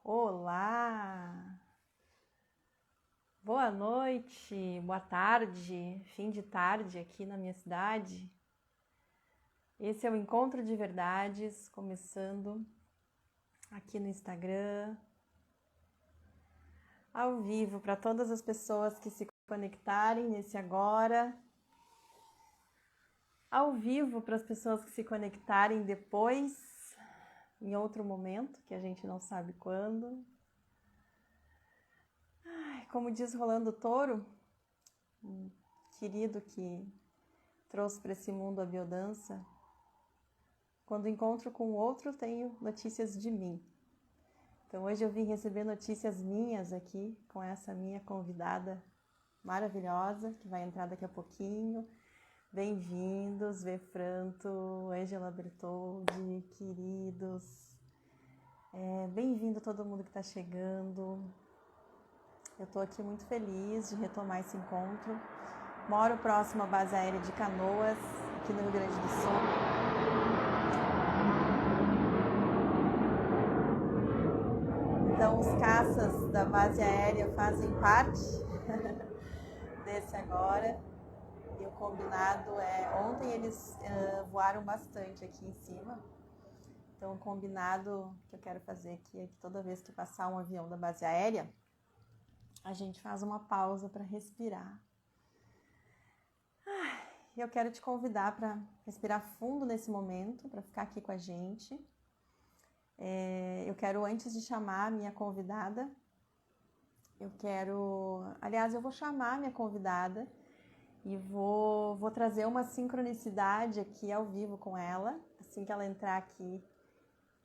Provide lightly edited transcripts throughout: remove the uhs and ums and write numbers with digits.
Olá! Boa noite, boa tarde, fim de tarde aqui na minha cidade. Esse é o Encontro de Verdades, começando aqui no Instagram, ao vivo, para todas as pessoas que se conectarem nesse agora, ao vivo para as pessoas que se conectarem depois, em outro momento, que a gente não sabe quando. Como diz Rolando Touro, um querido que trouxe para esse mundo a biodança, quando encontro com o outro, tenho notícias de mim. Então hoje eu vim receber notícias minhas aqui com essa minha convidada maravilhosa, que vai entrar daqui a pouquinho. Bem-vindos, Vefranto, Ângela Bertoldi, queridos. Bem-vindo todo mundo que está chegando. Eu estou aqui muito feliz de retomar esse encontro. Moro próximo à base aérea de Canoas, aqui no Rio Grande do Sul. Então, os caças da base aérea fazem parte desse agora. E o combinado é... Ontem eles voaram bastante aqui em cima. Então, o combinado que eu quero fazer aqui é que toda vez que passar um avião da base aérea, a gente faz uma pausa para respirar. Eu quero te convidar para respirar fundo nesse momento, para ficar aqui com a gente. Eu quero, antes de chamar a minha convidada, eu vou chamar a minha convidada e vou trazer uma sincronicidade aqui ao vivo com ela. Assim que ela entrar aqui,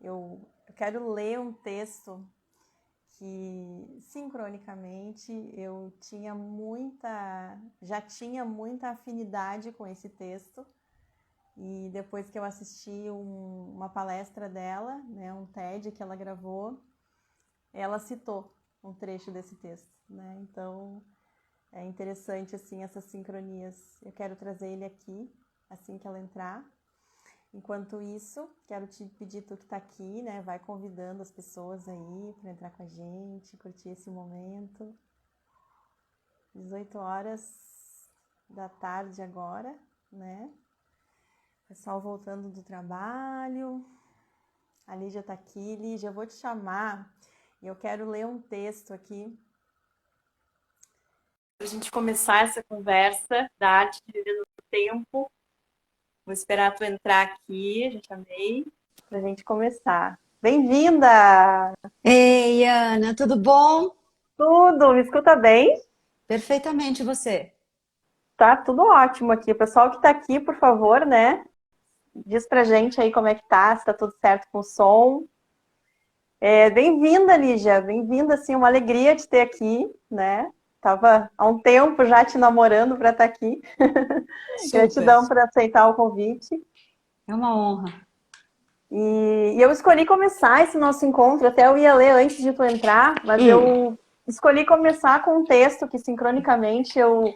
eu quero ler um texto que sincronicamente eu já tinha muita afinidade com esse texto, e depois que eu assisti uma palestra dela, né, um TED que ela gravou, ela citou um trecho desse texto, né? Então é interessante assim essas sincronias. Eu quero trazer ele aqui assim que ela entrar. Enquanto isso, quero te pedir, tu que tá aqui, né, vai convidando as pessoas aí para entrar com a gente, curtir esse momento. 18 horas da tarde agora, né? Pessoal voltando do trabalho. A Lígia tá aqui. Lígia, eu vou te chamar e eu quero ler um texto aqui para a gente começar essa conversa da arte de viver no tempo. Vou esperar tu entrar aqui, já chamei, pra gente começar. Bem-vinda! Ei, Ana, tudo bom? Tudo, me escuta bem? Perfeitamente, você. Tá tudo ótimo aqui. O pessoal que tá aqui, por favor, né? Diz pra gente aí como é que tá, se tá tudo certo com o som. Bem-vinda, Lígia. Bem-vinda, assim, uma alegria te ter aqui, né? Tava há um tempo já te namorando para estar aqui. Super. Gratidão por aceitar o convite. É uma honra. E eu escolhi começar esse nosso encontro, até eu ia ler antes de tu entrar, mas eu escolhi começar com um texto que sincronicamente eu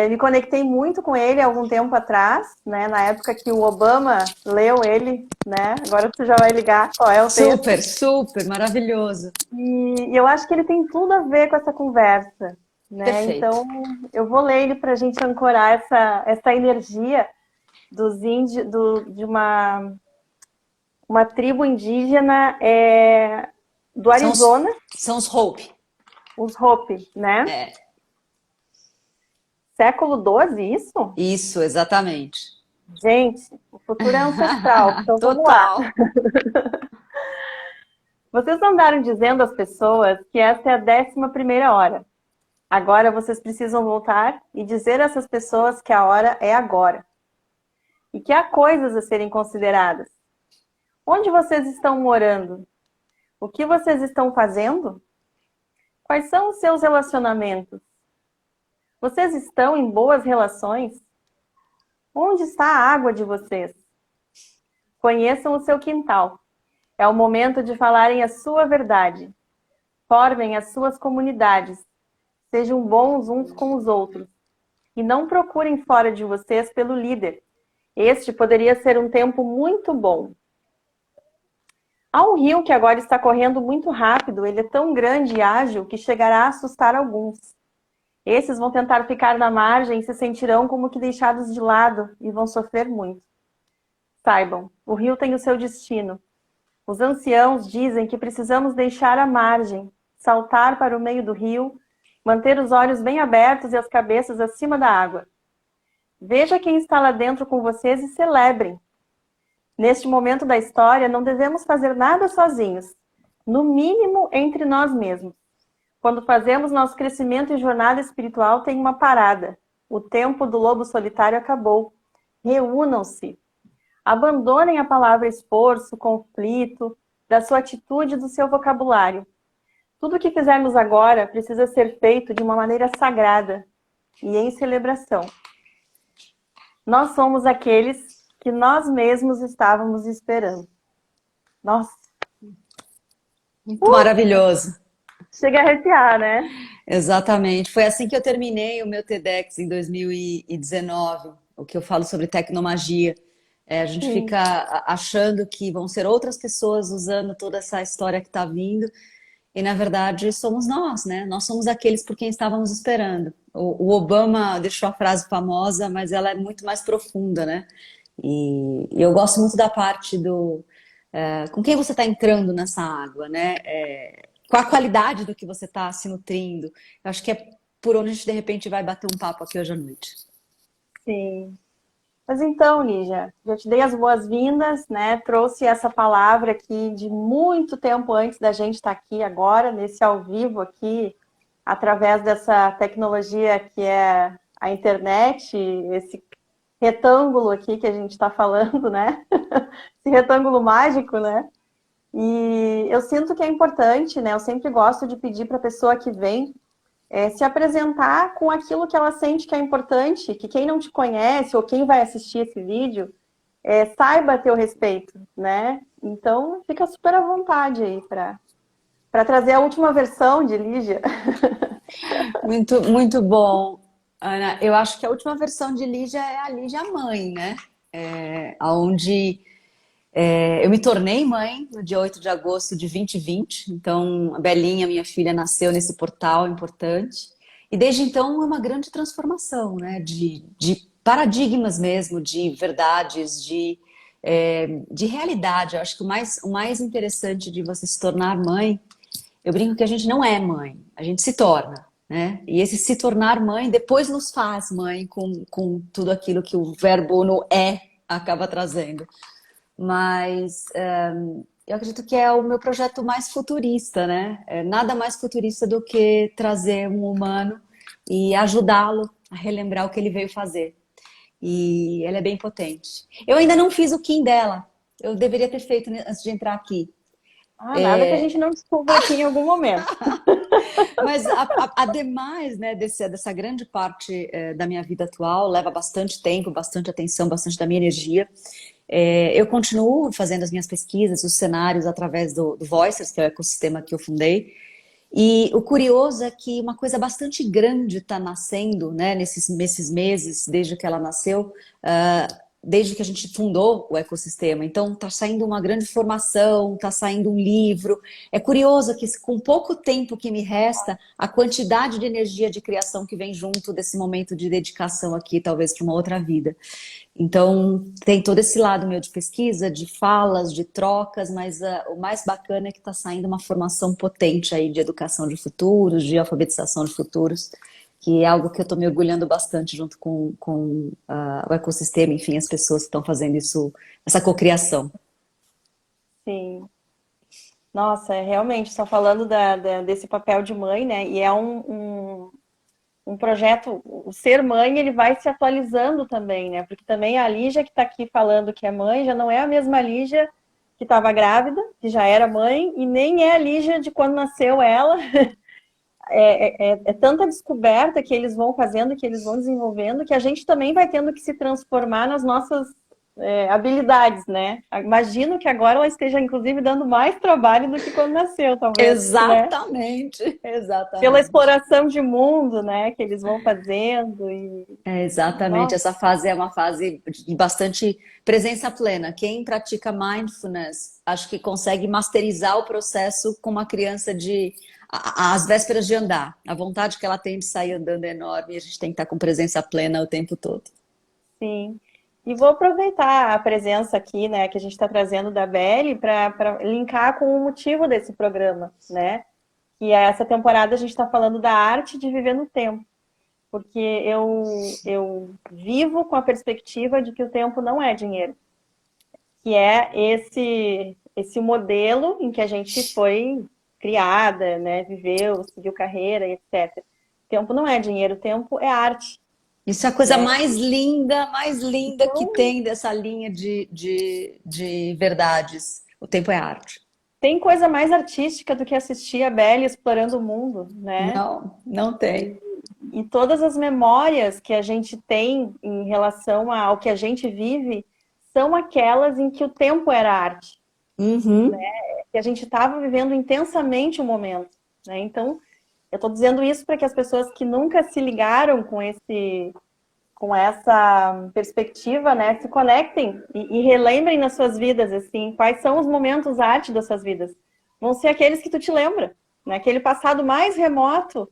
me conectei muito com ele há algum tempo atrás, né? Na época que o Obama leu ele, né? Agora tu já vai ligar qual é o texto. Super, super, maravilhoso. E eu acho que ele tem tudo a ver com essa conversa, né? Perfeito. Então eu vou ler ele para a gente ancorar essa energia dos índios, de uma tribo indígena do São os, Arizona, são os Hope. os Hopi, né? É, Século XII, isso? isso, exatamente. Gente, o futuro é ancestral, então vamos lá. Total. Vocês andaram dizendo às pessoas que essa é a 11ª hora. Agora vocês precisam voltar e dizer a essas pessoas que a hora é agora. E que há coisas a serem consideradas. Onde vocês estão morando? O que vocês estão fazendo? Quais são os seus relacionamentos? Vocês estão em boas relações? Onde está a água de vocês? Conheçam o seu quintal. É o momento de falarem a sua verdade. Formem as suas comunidades. Sejam bons uns com os outros. E não procurem fora de vocês pelo líder. Este poderia ser um tempo muito bom. Há um rio que agora está correndo muito rápido, ele é tão grande e ágil que chegará a assustar alguns. Esses vão tentar ficar na margem e se sentirão como que deixados de lado e vão sofrer muito. Saibam, o rio tem o seu destino. Os anciãos dizem que precisamos deixar a margem, saltar para o meio do rio, manter os olhos bem abertos e as cabeças acima da água. Veja quem está lá dentro com vocês e celebrem. Neste momento da história, não devemos fazer nada sozinhos, no mínimo entre nós mesmos. Quando fazemos nosso crescimento e jornada espiritual, tem uma parada. O tempo do lobo solitário acabou. Reúnam-se. Abandonem a palavra esforço, conflito, da sua atitude e do seu vocabulário. Tudo o que fizermos agora precisa ser feito de uma maneira sagrada e em celebração. Nós somos aqueles que nós mesmos estávamos esperando. Nossa! Muito maravilhoso. Chega a arrepiar, né? Exatamente. Foi assim que eu terminei o meu TEDx em 2019, o que eu falo sobre tecnomagia. A gente Sim. fica achando que vão ser outras pessoas usando toda essa história que está vindo, e na verdade somos nós, né? Nós somos aqueles por quem estávamos esperando. O Obama deixou a frase famosa, mas ela é muito mais profunda, né? E eu gosto muito da parte do com quem você está entrando nessa água, né? Qual a qualidade do que você está se nutrindo. Eu acho que é por onde a gente de repente vai bater um papo aqui hoje à noite. Sim. Mas então, Lígia, já te dei as boas-vindas, né? Trouxe essa palavra aqui de muito tempo antes da gente estar aqui agora, nesse ao vivo aqui, através dessa tecnologia que é a internet, esse retângulo aqui que a gente está falando, né? Esse retângulo mágico, né? E eu sinto que é importante, né? Eu sempre gosto de pedir para a pessoa que vem se apresentar com aquilo que ela sente que é importante, que quem não te conhece ou quem vai assistir esse vídeo saiba a teu respeito, né? Então, fica super à vontade aí para trazer a última versão de Lígia. Muito, muito bom, Ana. Eu acho que a última versão de Lígia é a Lígia mãe, né? Onde eu me tornei mãe no dia 8 de agosto de 2020. Então, a Belinha, minha filha, nasceu nesse portal importante. E desde então é uma grande transformação, né? De paradigmas mesmo, de verdades, de realidade. Eu acho que o mais interessante de você se tornar mãe, eu brinco que a gente não é mãe, a gente se torna, né? E esse se tornar mãe depois nos faz mãe com tudo aquilo que o verbo no acaba trazendo. Mas eu acredito que é o meu projeto mais futurista, né? Nada mais futurista do que trazer um humano e ajudá-lo a relembrar o que ele veio fazer. E ela é bem potente. Eu ainda não fiz o Kim dela. Eu deveria ter feito antes de entrar aqui. Ah, nada que a gente não descubra aqui em algum momento. Mas ademais, né, dessa grande parte da minha vida atual, leva bastante tempo, bastante atenção, bastante da minha energia. Eu continuo fazendo as minhas pesquisas, os cenários através do Voicers, que é o ecossistema que eu fundei. E o curioso é que uma coisa bastante grande está nascendo, né, nesses meses, desde que ela nasceu, desde que a gente fundou o ecossistema. Então, está saindo uma grande formação, está saindo um livro. É curioso que, com pouco tempo que me resta, a quantidade de energia de criação que vem junto desse momento de dedicação aqui, talvez para uma outra vida. Então, tem todo esse lado meu de pesquisa, de falas, de trocas, mas o mais bacana é que está saindo uma formação potente aí de educação de futuros, de alfabetização de futuros, que é algo que eu estou me orgulhando bastante junto com o ecossistema, enfim, as pessoas que estão fazendo isso, essa cocriação. Sim. Nossa, realmente, só falando desse papel de mãe, né? E é um projeto, o ser mãe, ele vai se atualizando também, né? Porque também a Lígia que está aqui falando que é mãe, já não é a mesma Lígia que estava grávida, que já era mãe, e nem é a Lígia de quando nasceu ela. É tanta descoberta que eles vão fazendo, que eles vão desenvolvendo, que a gente também vai tendo que se transformar nas nossas habilidades, né? Imagino que agora ela esteja, inclusive, dando mais trabalho do que quando nasceu, talvez, né? Exatamente, Pela exatamente. exploração de mundo, né? Que eles vão fazendo e... É, exatamente, Nossa, essa fase é uma fase de bastante presença plena. Quem pratica mindfulness, acho que consegue masterizar o processo com uma criança às vésperas de andar. A vontade que ela tem de sair andando é enorme e a gente tem que estar com presença plena o tempo todo. sim. E vou aproveitar a presença aqui, né, que a gente está trazendo da Belle para linkar com o motivo desse programa, né? Que é essa temporada a gente está falando da arte de viver no tempo. Porque eu vivo com a perspectiva de que o tempo não é dinheiro. Que é esse modelo em que a gente foi criada, né? Viveu, seguiu carreira, etc. O tempo não é dinheiro, o tempo é arte, Isso é a coisa né? mais linda que Então, tem dessa linha de verdades. O tempo é arte. tem coisa mais artística do que assistir a Belle explorando o mundo, né? Não, não tem. E todas as memórias que a gente tem em relação ao que a gente vive são aquelas em que o tempo era arte, Uhum. que a gente estava vivendo intensamente o momento, né? Então, eu estou dizendo isso para que as pessoas que nunca se ligaram com essa perspectiva, né, se conectem e relembrem nas suas vidas, assim, quais são os momentos arte das suas vidas. Vão ser aqueles que tu te lembra, né? Aquele passado mais remoto,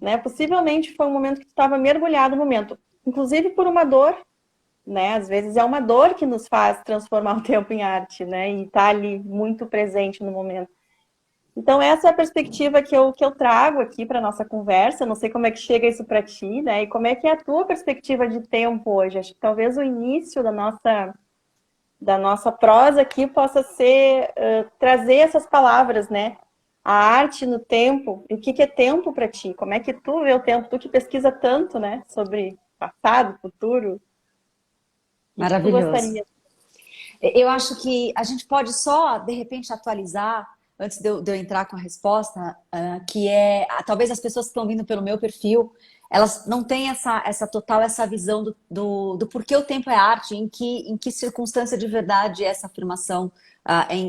né? Possivelmente foi um momento que tu estava mergulhado no momento, inclusive por uma dor, né? Às vezes é uma dor que nos faz transformar o tempo em arte, né? E tá ali muito presente no momento. Então, essa é a perspectiva que eu trago aqui para nossa conversa. Não sei como é que chega isso para ti, né? E como é que é a tua perspectiva de tempo hoje? Acho que talvez o início da nossa prosa aqui possa ser trazer essas palavras, né? A arte no tempo. E o que é tempo para ti? Como é que tu vê o tempo? Tu que pesquisa tanto, né? Sobre passado, futuro. O que tu Maravilhoso. gostaria? Eu acho que a gente pode só, de repente, atualizar, antes de eu entrar com a resposta, que é, talvez as pessoas que estão vindo pelo meu perfil, elas não têm essa visão do porquê o tempo é arte, em que circunstância de verdade essa afirmação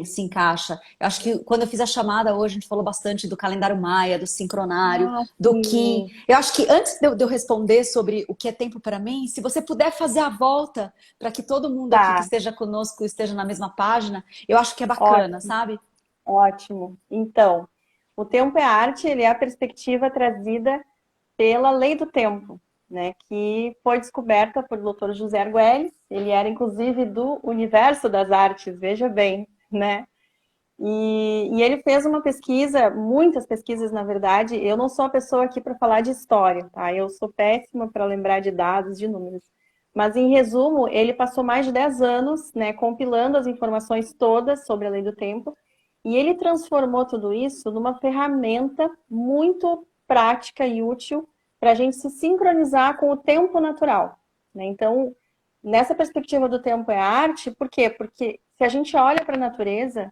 se encaixa. Eu acho que quando eu fiz a chamada hoje, a gente falou bastante do calendário maia, do sincronário, Ah, do que. sim. Eu acho que antes de eu responder sobre o que é tempo para mim, se você puder fazer a volta para que todo mundo aqui que Tá, esteja conosco esteja na mesma página, eu acho que é bacana, ótimo. sabe? Ótimo. Então, o tempo é arte, ele é a perspectiva trazida pela lei do tempo, né, que foi descoberta por Dr. José Argüelles. Ele era inclusive do universo das artes, veja bem, né? E ele fez uma pesquisa, muitas pesquisas na verdade. Eu não sou a pessoa aqui para falar de história, tá? Eu sou péssima para lembrar de dados, de números. Mas em resumo, ele passou mais de 10 anos, né, compilando as informações todas sobre a lei do tempo, e ele transformou tudo isso numa ferramenta muito prática e útil para a gente se sincronizar com o tempo natural, né? Então, nessa perspectiva do tempo é arte, por quê? Porque se a gente olha para a natureza,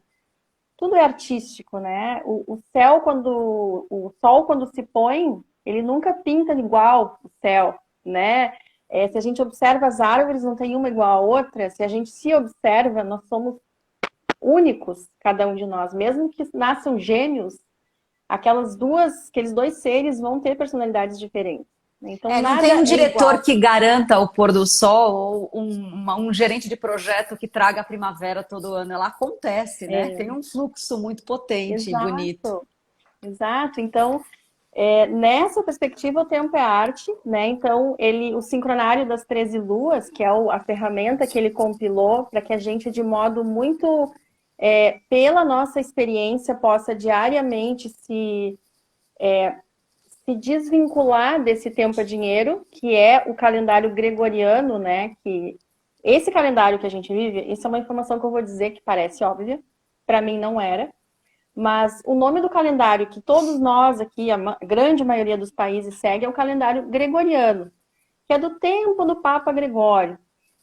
tudo é artístico, né? O céu, o sol, quando se põe, ele nunca pinta igual o céu, né? Se a gente observa as árvores, não tem uma igual a outra. Se a gente se observa, nós somos únicos, cada um de nós. Mesmo que nasçam gêmeos, aqueles dois seres vão ter personalidades diferentes. Então, Não tem nada um é diretor igual. que garanta o pôr do sol ou um gerente de projeto que traga a primavera todo ano. Ela acontece, né? Tem um fluxo muito potente e bonito. Exato, exato. Então, nessa perspectiva, o tempo é arte, né? Então, o sincronário das 13 luas, que é a ferramenta que ele compilou para que a gente, de modo muito, pela nossa experiência, possa diariamente se desvincular desse tempo é dinheiro, que é o calendário gregoriano, né? Que esse calendário que a gente vive, isso é uma informação que eu vou dizer que parece óbvia, para mim não era. Mas o nome do calendário que todos nós aqui, a grande maioria dos países segue, é o calendário gregoriano, que é do tempo do Papa Gregório.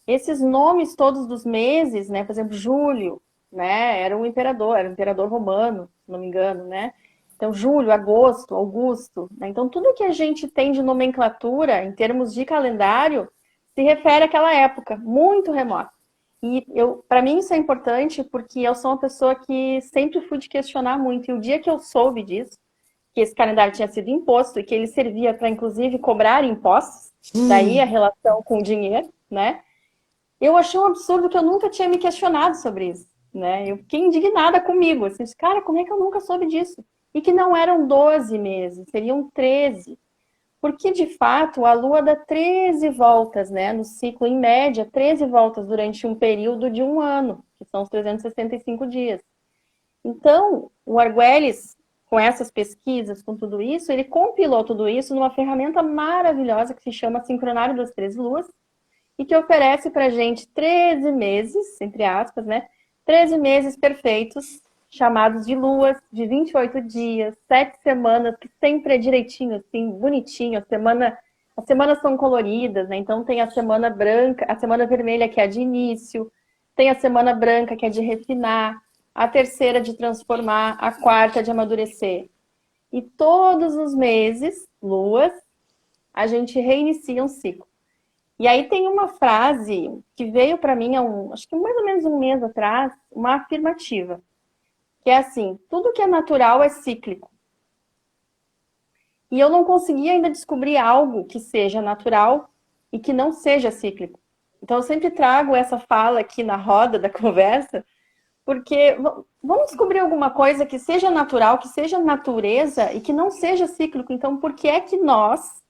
Esses nomes todos dos meses, né? Por exemplo, Júlio, né? Era um imperador romano, se não me engano, né? Então, Júlio, Agosto, Augusto, né? Então, tudo que a gente tem de nomenclatura em termos de calendário se refere àquela época muito remota. E para mim isso é importante porque eu sou uma pessoa que sempre fui de questionar muito. E o dia que eu soube disso, que esse calendário tinha sido imposto e que ele servia para, inclusive, cobrar impostos, daí a relação com o dinheiro, né? Eu achei um absurdo que eu nunca tinha me questionado sobre isso, né? Eu fiquei indignada comigo, assim, cara, como é que eu nunca soube disso? E que não eram 12 meses, seriam 13. Porque, de fato, a Lua dá 13 voltas, né? No ciclo, em média, 13 voltas durante um período de um ano, que são os 365 dias. Então, o Argüelles, com essas pesquisas, com tudo isso, ele compilou tudo isso numa ferramenta maravilhosa que se chama Sincronário das 13 Luas, e que oferece para a gente 13 meses, entre aspas, né? 13 meses perfeitos, chamados de luas, de 28 dias, 7 semanas, que sempre é direitinho, assim, bonitinho. As semanas são coloridas, né? Então tem a semana branca, a semana vermelha, que é a de início, tem a semana branca, que é de refinar, a terceira de transformar, a quarta de amadurecer. E todos os meses, luas, a gente reinicia um ciclo. E aí tem uma frase que veio para mim acho que mais ou menos um mês atrás, uma afirmativa, que é assim: tudo que é natural é cíclico. E eu não consegui ainda descobrir algo que seja natural e que não seja cíclico. Então eu sempre trago essa fala aqui na roda da conversa, porque vamos descobrir alguma coisa que seja natural, que seja natureza e que não seja cíclico. Então, por que é que nós,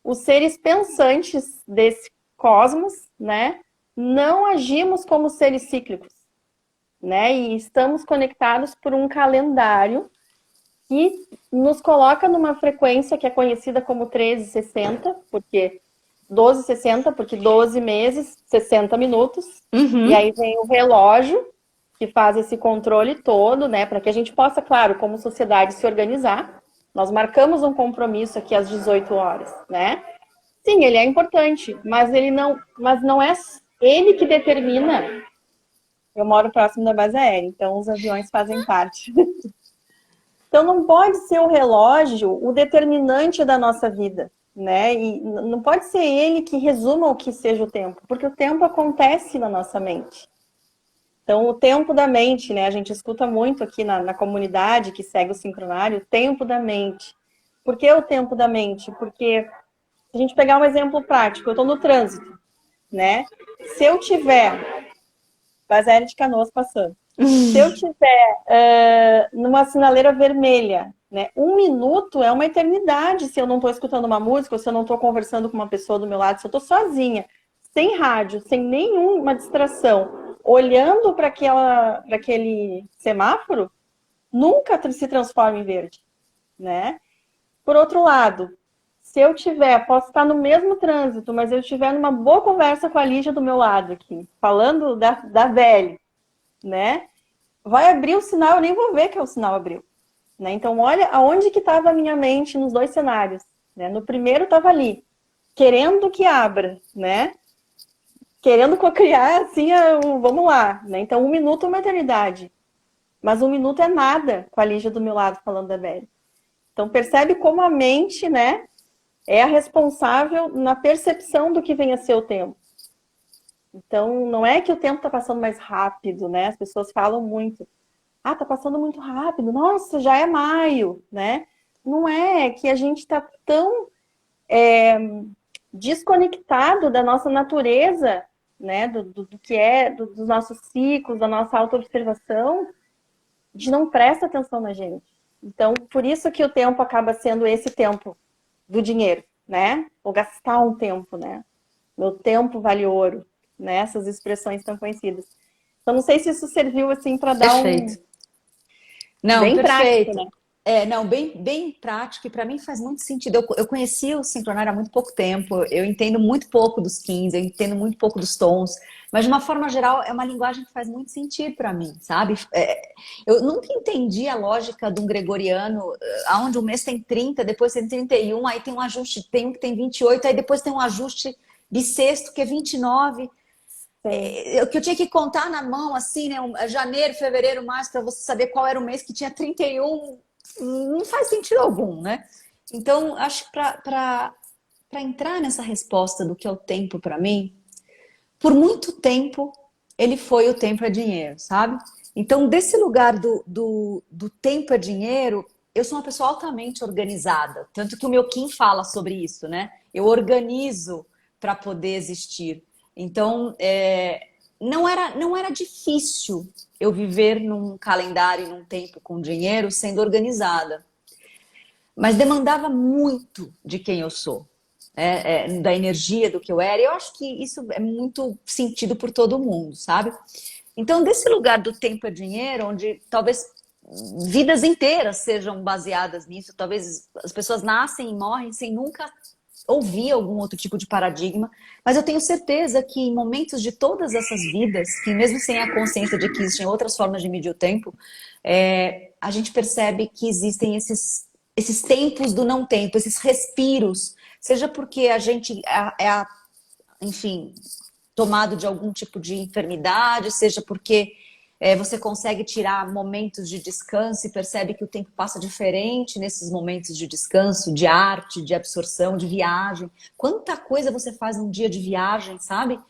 os seres pensantes desse cosmos, né, não agimos como seres cíclicos, né? E estamos conectados por um calendário que nos coloca numa frequência que é conhecida como 1360, porque 1260, porque 12 meses, 60 minutos. E aí vem o relógio que faz esse controle todo, né, para que a gente possa, claro, como sociedade se organizar. Nós marcamos um compromisso aqui às 18 horas, né? Sim, ele é importante, mas não é ele que determina. Eu moro próximo da base aérea, então os aviões fazem parte. Então não pode ser o relógio o determinante da nossa vida, né? E não pode ser ele que resuma o que seja o tempo, porque o tempo acontece na nossa mente. Então o tempo da mente, né? A gente escuta muito aqui na comunidade que segue o sincronário, o tempo da mente. Por que o tempo da mente? Porque se a gente pegar um exemplo prático, eu estou no trânsito, né? Se eu tiver base aérea de Canoas passando, se eu tiver numa sinaleira vermelha, né? Um minuto é uma eternidade se eu não estou escutando uma música, ou se eu não estou conversando com uma pessoa do meu lado, se eu estou sozinha, sem rádio, sem nenhuma distração, olhando para aquele semáforo, nunca se transforma em verde, né? Por outro lado, se eu posso estar no mesmo trânsito, mas eu estiver numa boa conversa com a Lígia do meu lado aqui, falando da velha, né? Vai abrir o sinal, eu nem vou ver que o sinal abriu, né? Então, olha aonde que estava a minha mente nos dois cenários, né? No primeiro estava ali, querendo que abra, né? Querendo cocriar, assim, vamos lá, né? Então, um minuto é uma eternidade, mas um minuto é nada com a Lígia do meu lado falando da velha. Então, percebe como a mente, né, é a responsável na percepção do que vem a ser o tempo. Então, não é que o tempo está passando mais rápido, né? As pessoas falam muito. Ah, tá passando muito rápido. Nossa, já é maio, né? Não é que a gente está tão desconectado da nossa natureza, né? Do que é, dos nossos ciclos, da nossa autoobservação, a gente não presta atenção na gente. Então, por isso que o tempo acaba sendo esse tempo do dinheiro, né? Vou gastar um tempo, né? Meu tempo vale ouro, né? Essas expressões tão conhecidas. Então, não sei se isso serviu, assim, para dar Perfeito. Não, bem prático, perfeito. né? Não, bem prático, e para mim faz muito sentido. Eu conheci o sincronário há muito pouco tempo, eu entendo muito pouco dos 15, eu entendo muito pouco dos tons, mas de uma forma geral é uma linguagem que faz muito sentido para mim, sabe? Eu nunca entendi a lógica de um gregoriano, onde um mês tem 30, depois tem 31, aí tem um ajuste, tem um que tem 28, aí depois tem um ajuste bissexto que é 29. Que eu tinha que contar na mão, assim, né? Janeiro, fevereiro, março, para você saber qual era o mês que tinha 31, não faz sentido algum, né? Então, acho que para entrar nessa resposta do que é o tempo para mim, por muito tempo ele foi o tempo é dinheiro, sabe? Então, desse lugar do tempo é dinheiro, eu sou uma pessoa altamente organizada. Tanto que o meu Kim fala sobre isso, né? Eu organizo para poder existir. Então, não era difícil eu viver num calendário, num tempo com dinheiro, sendo organizada. Mas demandava muito de quem eu sou, da energia do que eu era. E eu acho que isso é muito sentido por todo mundo, sabe? Então, desse lugar do tempo é dinheiro, onde talvez vidas inteiras sejam baseadas nisso, talvez as pessoas nascem e morrem sem nunca ouvir algum outro tipo de paradigma, mas eu tenho certeza que em momentos de todas essas vidas, que mesmo sem a consciência de que existem outras formas de medir o tempo, a gente percebe que existem esses tempos do não tempo, esses respiros, seja porque a gente enfim, tomado de algum tipo de enfermidade, seja porque você consegue tirar momentos de descanso e percebe que o tempo passa diferente nesses momentos de descanso, de arte, de absorção, de viagem. Quanta coisa você faz num dia de viagem, sabe?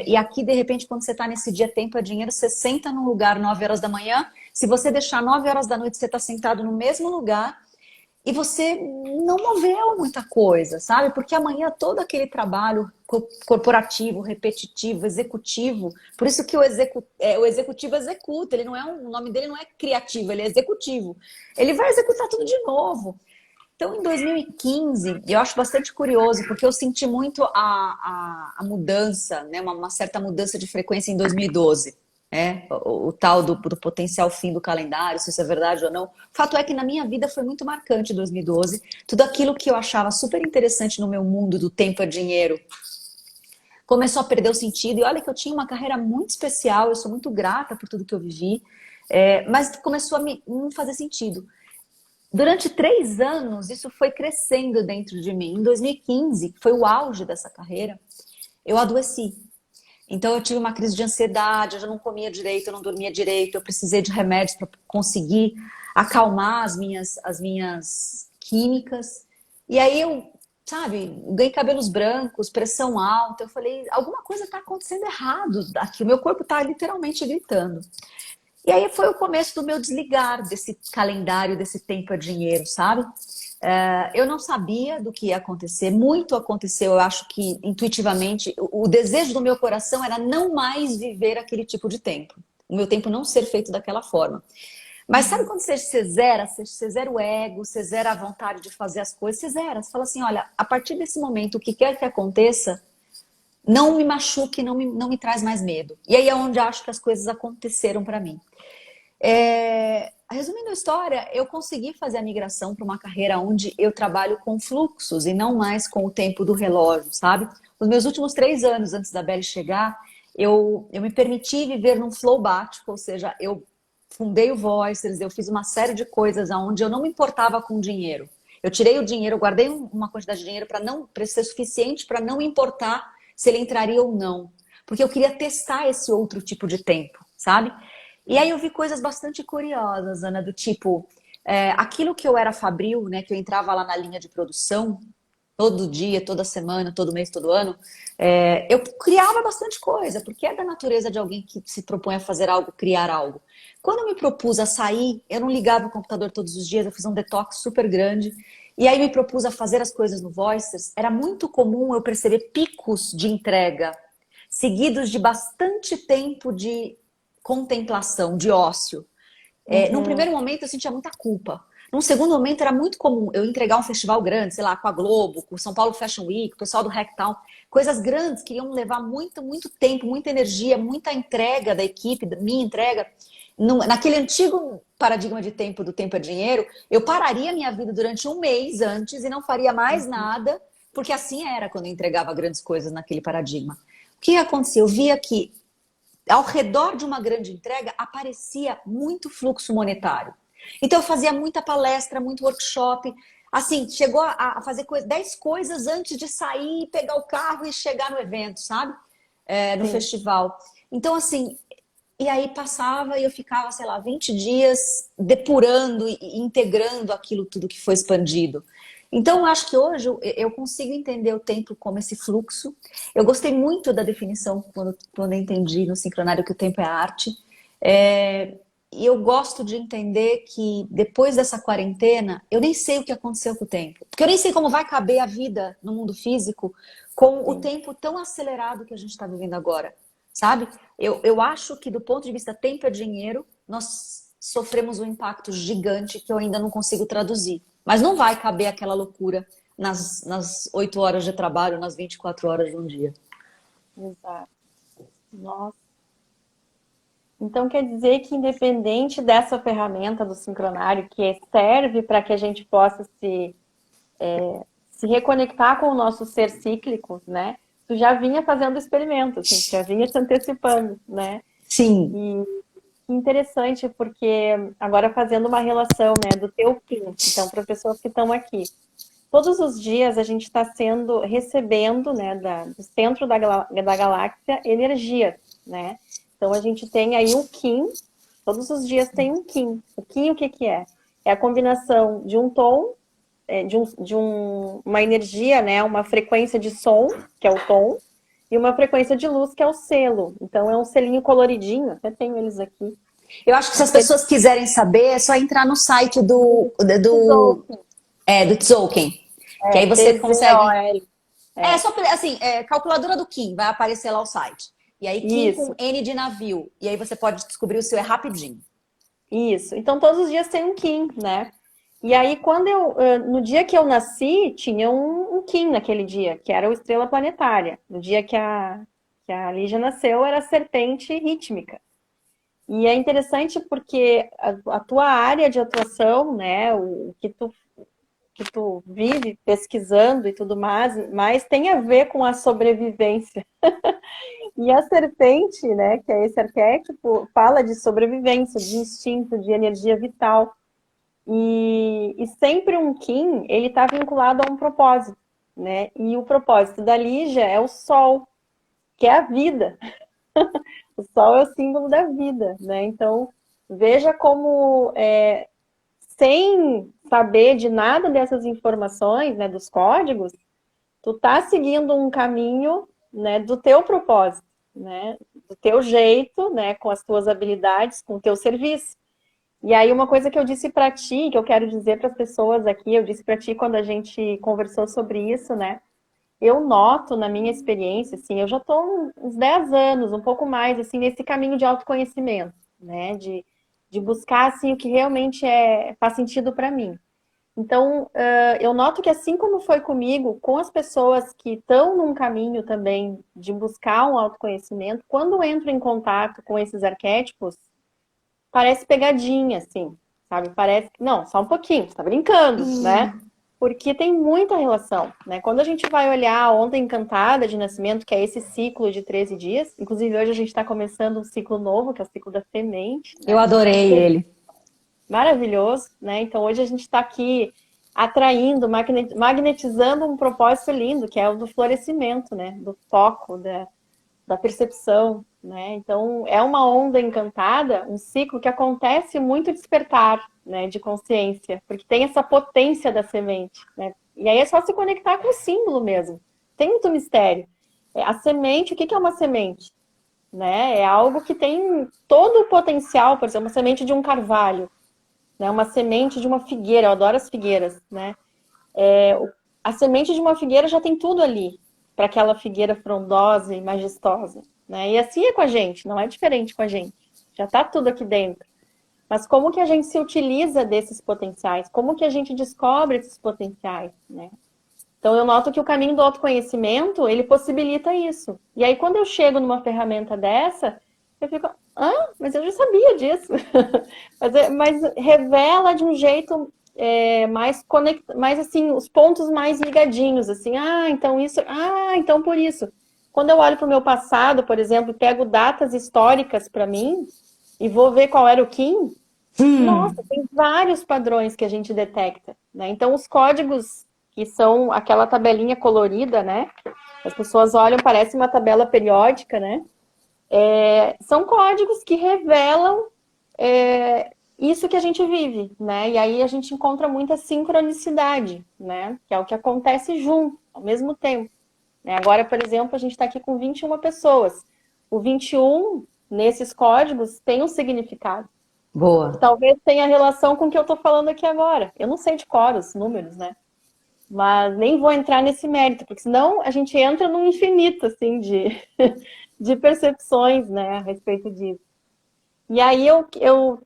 E aqui, de repente, quando você está nesse dia tempo é dinheiro, você senta num lugar 9 horas da manhã, se você deixar 9 horas da noite, você está sentado no mesmo lugar, e você não moveu muita coisa, sabe? Porque amanhã todo aquele trabalho corporativo, repetitivo, executivo, por isso que o executivo executa, ele não o nome dele não é criativo, ele é executivo. Ele vai executar tudo de novo. Então, em 2015, eu acho bastante curioso, porque eu senti muito a mudança, né? Uma certa mudança de frequência em 2012. O tal do potencial fim do calendário, se isso é verdade ou não. O fato é que na minha vida foi muito marcante 2012. Tudo aquilo que eu achava super interessante no meu mundo do tempo é dinheiro começou a perder o sentido. E olha que eu tinha uma carreira muito especial, eu sou muito grata por tudo que eu vivi, mas começou a não fazer sentido. Durante 3 anos, isso foi crescendo dentro de mim. Em 2015, que foi o auge dessa carreira, eu adoeci. Então eu tive uma crise de ansiedade, eu já não comia direito, eu não dormia direito, eu precisei de remédios para conseguir acalmar as minhas químicas. E aí eu, sabe, ganhei cabelos brancos, pressão alta. Eu falei, alguma coisa está acontecendo errado aqui, o meu corpo está literalmente gritando. E aí foi o começo do meu desligar desse calendário, desse tempo é dinheiro, sabe? Eu não sabia do que ia acontecer, muito aconteceu, eu acho que intuitivamente, o desejo do meu coração era não mais viver aquele tipo de tempo, o meu tempo não ser feito daquela forma. Mas sabe quando você zera o ego, você zera a vontade de fazer as coisas, você zera, você fala assim, olha, a partir desse momento, o que quer que aconteça, não me machuque, não me traz mais medo. E aí é onde acho que as coisas aconteceram para mim. Resumindo a história, eu consegui fazer a migração para uma carreira onde eu trabalho com fluxos e não mais com o tempo do relógio, sabe? Os meus últimos 3 anos antes da Belle chegar, eu me permiti viver num flow bático, ou seja, eu fundei o Voicers, eu fiz uma série de coisas onde eu não me importava com dinheiro. Eu tirei o dinheiro, eu guardei uma quantidade de dinheiro para ser suficiente para não me importar se ele entraria ou não. Porque eu queria testar esse outro tipo de tempo, sabe? E aí eu vi coisas bastante curiosas, Ana, do tipo, aquilo que eu era fabril, né, que eu entrava lá na linha de produção, todo dia, toda semana, todo mês, todo ano, eu criava bastante coisa, porque é da natureza de alguém que se propõe a fazer algo, criar algo. Quando eu me propus a sair, eu não ligava o computador todos os dias, eu fiz um detox super grande, e aí me propus a fazer as coisas no Voicers, era muito comum eu perceber picos de entrega, seguidos de bastante tempo de contemplação, de ócio. Num primeiro momento eu sentia muita culpa. Num segundo momento era muito comum eu entregar um festival grande, sei lá, com a Globo, com o São Paulo Fashion Week, o pessoal do Hacktown, coisas grandes que iam levar muito, muito tempo, muita energia, muita entrega da equipe, da minha entrega. Naquele antigo paradigma de tempo, do tempo é dinheiro, eu pararia minha vida durante 1 mês antes e não faria mais nada, porque assim era quando eu entregava grandes coisas naquele paradigma. O que acontecia? Eu via que ao redor de uma grande entrega aparecia muito fluxo monetário. Então eu fazia muita palestra, muito workshop, assim, chegou a fazer 10 coisas antes de sair, pegar o carro e chegar no evento, sabe? No festival. Então assim, e aí passava e eu ficava, sei lá, 20 dias depurando e integrando aquilo tudo que foi expandido. Então, eu acho que hoje eu consigo entender o tempo como esse fluxo. Eu gostei muito da definição quando eu entendi no sincronário que o tempo é arte. E eu gosto de entender que depois dessa quarentena, eu nem sei o que aconteceu com o tempo. Porque eu nem sei como vai caber a vida no mundo físico com o Sim. tempo tão acelerado que a gente está vivendo agora, sabe? Eu acho que do ponto de vista tempo é dinheiro, nós sofremos um impacto gigante que eu ainda não consigo traduzir. Mas não vai caber aquela loucura nas 8 horas de trabalho, nas 24 horas de um dia. Exato. Nossa. Então quer dizer que independente dessa ferramenta do sincronário, que serve para que a gente possa se reconectar com o nosso ser cíclico, né? Tu já vinha fazendo experimento, assim, tu já vinha te antecipando, né? Sim. E que interessante, porque agora fazendo uma relação, né, do teu Kim, então, para pessoas que estão aqui. Todos os dias a gente está recebendo, né, do centro da galáxia, energia, né? Então a gente tem aí o Kim, todos os dias tem um Kim. O Kim, o que que é? É a combinação de um tom, uma energia, né, uma frequência de som, que é o tom, e uma frequência de luz, que é o selo. Então é um selinho coloridinho, até tenho eles aqui. Eu acho que se Um as pessoas quiserem saber, é só entrar no site do Tzolk'in. Que aí você consegue. T-Z-O-L. É só assim, calculadora do Kim, vai aparecer lá o site. E aí, Kim com Isso. N de navio. E aí você pode descobrir o seu rapidinho. Isso. Então, todos os dias tem um Kim, né? E aí, no dia que eu nasci, tinha um Kim naquele dia, que era o Estrela Planetária. No dia que a Lígia nasceu, era a Serpente Rítmica. E é interessante porque a tua área de atuação, né, o que tu vive pesquisando e tudo mais tem a ver com a sobrevivência. E a serpente, né, que é esse arquétipo, fala de sobrevivência, de instinto, de energia vital. E sempre um Kim, ele está vinculado a um propósito, né? E o propósito da Lígia é o sol, que é a vida. O sol é o símbolo da vida, né? Então, veja como, sem saber de nada dessas informações, né, dos códigos, tu tá seguindo um caminho, né, do teu propósito, né? Do teu jeito, né, com as tuas habilidades, com o teu serviço. E aí uma coisa que eu disse para ti, que eu quero dizer para as pessoas aqui, eu disse para ti quando a gente conversou sobre isso, né? Eu noto na minha experiência, assim, eu já estou uns 10 anos, um pouco mais, assim, nesse caminho de autoconhecimento, né? De buscar, assim, o que realmente faz sentido para mim. Então, eu noto que assim como foi comigo, com as pessoas que estão num caminho também de buscar um autoconhecimento, quando entro em contato com esses arquétipos, parece pegadinha, assim, sabe? Parece que, não, só um pouquinho, você tá brincando, né? Porque tem muita relação, né? Quando a gente vai olhar a onda encantada de nascimento, que é esse ciclo de 13 dias, inclusive hoje a gente está começando um ciclo novo, que é o ciclo da semente, Eu né? adorei ele. Maravilhoso, né? Então hoje a gente está aqui atraindo, magnetizando um propósito lindo, que é o do florescimento, né? Do foco, da percepção, né? Então é uma onda encantada, um ciclo que acontece muito despertar, né? De consciência, porque tem essa potência da semente, né? E aí é só se conectar com o símbolo mesmo. Tem muito mistério. A semente, o que é uma semente? Né? É algo que tem todo o potencial, por exemplo, uma semente de um carvalho, né? Uma semente de uma figueira, eu adoro as figueiras, né? A semente de uma figueira já tem tudo ali, para aquela figueira frondosa e majestosa, né? E assim é com a gente, não é diferente com a gente. Já está tudo aqui dentro. Mas como que a gente se utiliza desses potenciais? Como que a gente descobre esses potenciais, né? Então eu noto que o caminho do autoconhecimento, ele possibilita isso. E aí quando eu chego numa ferramenta dessa, eu fico, mas eu já sabia disso. mas revela de um jeito mais assim, os pontos mais ligadinhos, assim, então isso, então por isso. Quando eu olho para o meu passado, por exemplo, pego datas históricas para mim e vou ver qual era o Kim, nossa, tem vários padrões que a gente detecta, né? Então os códigos que são aquela tabelinha colorida, né? As pessoas olham, parece uma tabela periódica, né? São códigos que revelam isso que a gente vive, né? E aí a gente encontra muita sincronicidade, né? Que é o que acontece junto, ao mesmo tempo. Né? Agora, por exemplo, a gente está aqui com 21 pessoas. O 21, nesses códigos, tem um significado. Que Boa. talvez tenha relação com o que eu estou falando aqui agora. Eu não sei de cor os números, né? Mas nem vou entrar nesse mérito, porque senão a gente entra num infinito, assim, de percepções, né, a respeito disso. E aí eu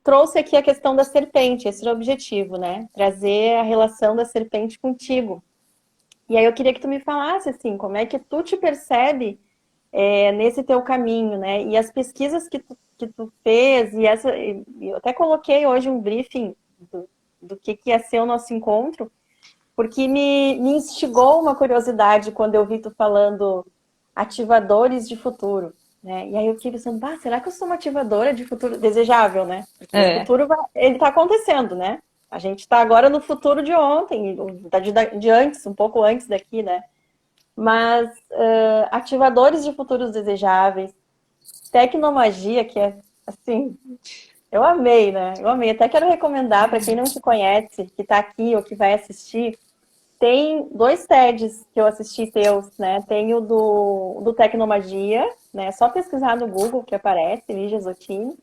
trouxe aqui a questão da serpente, esse é o objetivo, né? Trazer a relação da serpente contigo. E aí eu queria que tu me falasse, assim, como é que tu te percebe nesse teu caminho, né? E as pesquisas que tu fez, eu até coloquei hoje um briefing do que ia ser o nosso encontro, porque me instigou uma curiosidade quando eu vi tu falando ativadores de futuro, né? E aí eu fiquei pensando, será que eu sou uma ativadora de futuro desejável, né? Porque o É. futuro, ele tá acontecendo, né? A gente está agora no futuro de ontem, de antes, um pouco antes daqui, né? Mas ativadores de futuros desejáveis, tecnomagia, que é assim, eu amei, né? Eu amei. Até quero recomendar para quem não te conhece, que está aqui ou que vai assistir, tem 2 TEDs que eu assisti teus, né? Tem o do Tecnomagia, né? Só pesquisar no Google que aparece, Lígia Zottini.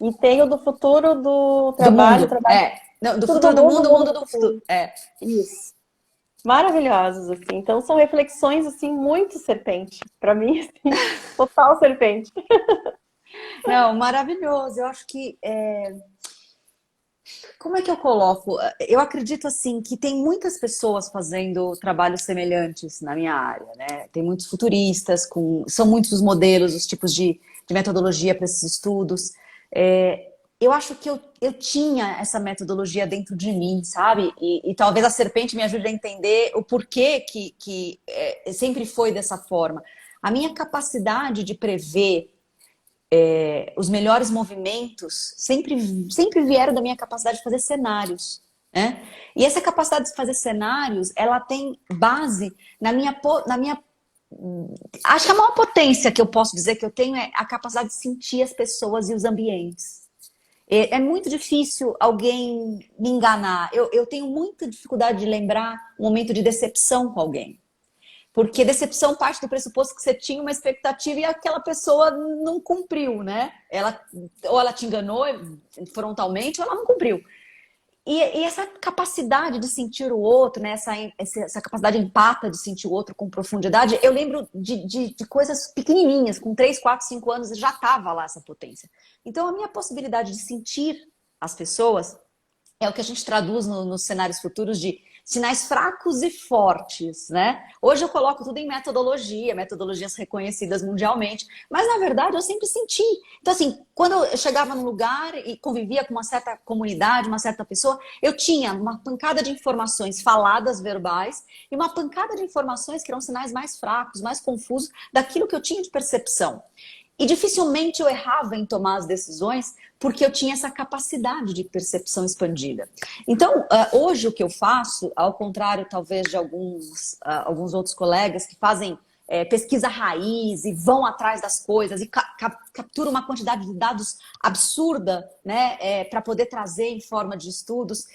E tem o do futuro do Do trabalho, mundo. trabalho É. Não, do futuro futuro do do mundo, mundo, mundo mundo do do futuro. futuro. É. Isso. Maravilhosos, assim. Então são reflexões, assim, muito serpente. Para mim, assim, total serpente. Não, maravilhoso. Eu acho que como é que eu coloco? Eu acredito assim que tem muitas pessoas fazendo trabalhos semelhantes na minha área, né? Tem muitos futuristas, são muitos os modelos, os tipos de metodologia para esses estudos. Eu acho que eu tinha essa metodologia dentro de mim, sabe? E talvez a serpente me ajude a entender o porquê que sempre foi dessa forma. A minha capacidade de prever os melhores movimentos sempre vieram da minha capacidade de fazer cenários, né? E essa capacidade de fazer cenários, ela tem base na minha acho que a maior potência que eu posso dizer que eu tenho é a capacidade de sentir as pessoas e os ambientes. É muito difícil alguém me enganar. Eu tenho muita dificuldade de lembrar um momento de decepção com alguém. Porque decepção parte do pressuposto que você tinha uma expectativa e aquela pessoa não cumpriu, né? Ou ela te enganou frontalmente ou ela não cumpriu. E essa capacidade de sentir o outro, né? Essa capacidade empata de sentir o outro com profundidade, eu lembro de coisas pequenininhas, com 3, 4, 5 anos já estava lá essa potência. Então a minha possibilidade de sentir as pessoas é o que a gente traduz nos cenários futuros de sinais fracos e fortes, né? Hoje eu coloco tudo em metodologias reconhecidas mundialmente, mas na verdade eu sempre senti. Então, assim, quando eu chegava num lugar e convivia com uma certa comunidade, uma certa pessoa, eu tinha uma pancada de informações faladas, verbais, e uma pancada de informações que eram sinais mais fracos, mais confusos daquilo que eu tinha de percepção. E dificilmente eu errava em tomar as decisões porque eu tinha essa capacidade de percepção expandida. Então, hoje o que eu faço, ao contrário talvez de alguns outros colegas que fazem pesquisa raiz e vão atrás das coisas e capturam uma quantidade de dados absurda, né, para poder trazer em forma de estudos,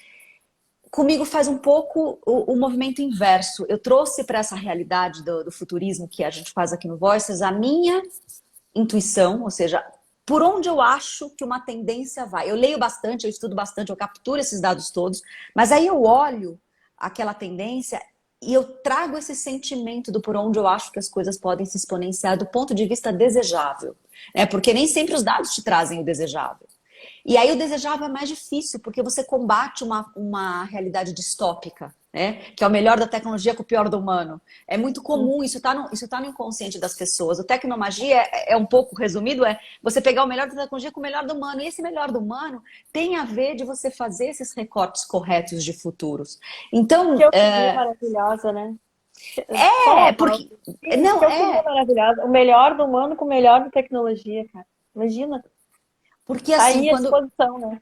comigo faz um pouco o movimento inverso. Eu trouxe para essa realidade do futurismo que a gente faz aqui no Voices a minha intuição, ou seja, por onde eu acho que uma tendência vai. Eu leio bastante, eu estudo bastante, eu capturo esses dados todos, mas aí eu olho aquela tendência e eu trago esse sentimento do por onde eu acho que as coisas podem se exponenciar do ponto de vista desejável, né? Porque nem sempre os dados te trazem o desejável. E aí o desejável é mais difícil, porque você combate uma realidade distópica, né? Que é o melhor da tecnologia com o pior do humano. É muito comum, isso tá no inconsciente das pessoas. O tecnomagia é um pouco resumido, você pegar o melhor da tecnologia com o melhor do humano. E esse melhor do humano tem a ver de você fazer esses recortes corretos de futuros. Então, Que euforia maravilhosa, né? Só uma pausa. porque... Sim, Não, que euforia maravilhosa. O melhor do humano com o melhor da tecnologia, cara. Imagina. porque Tá assim, aí a disposição, né?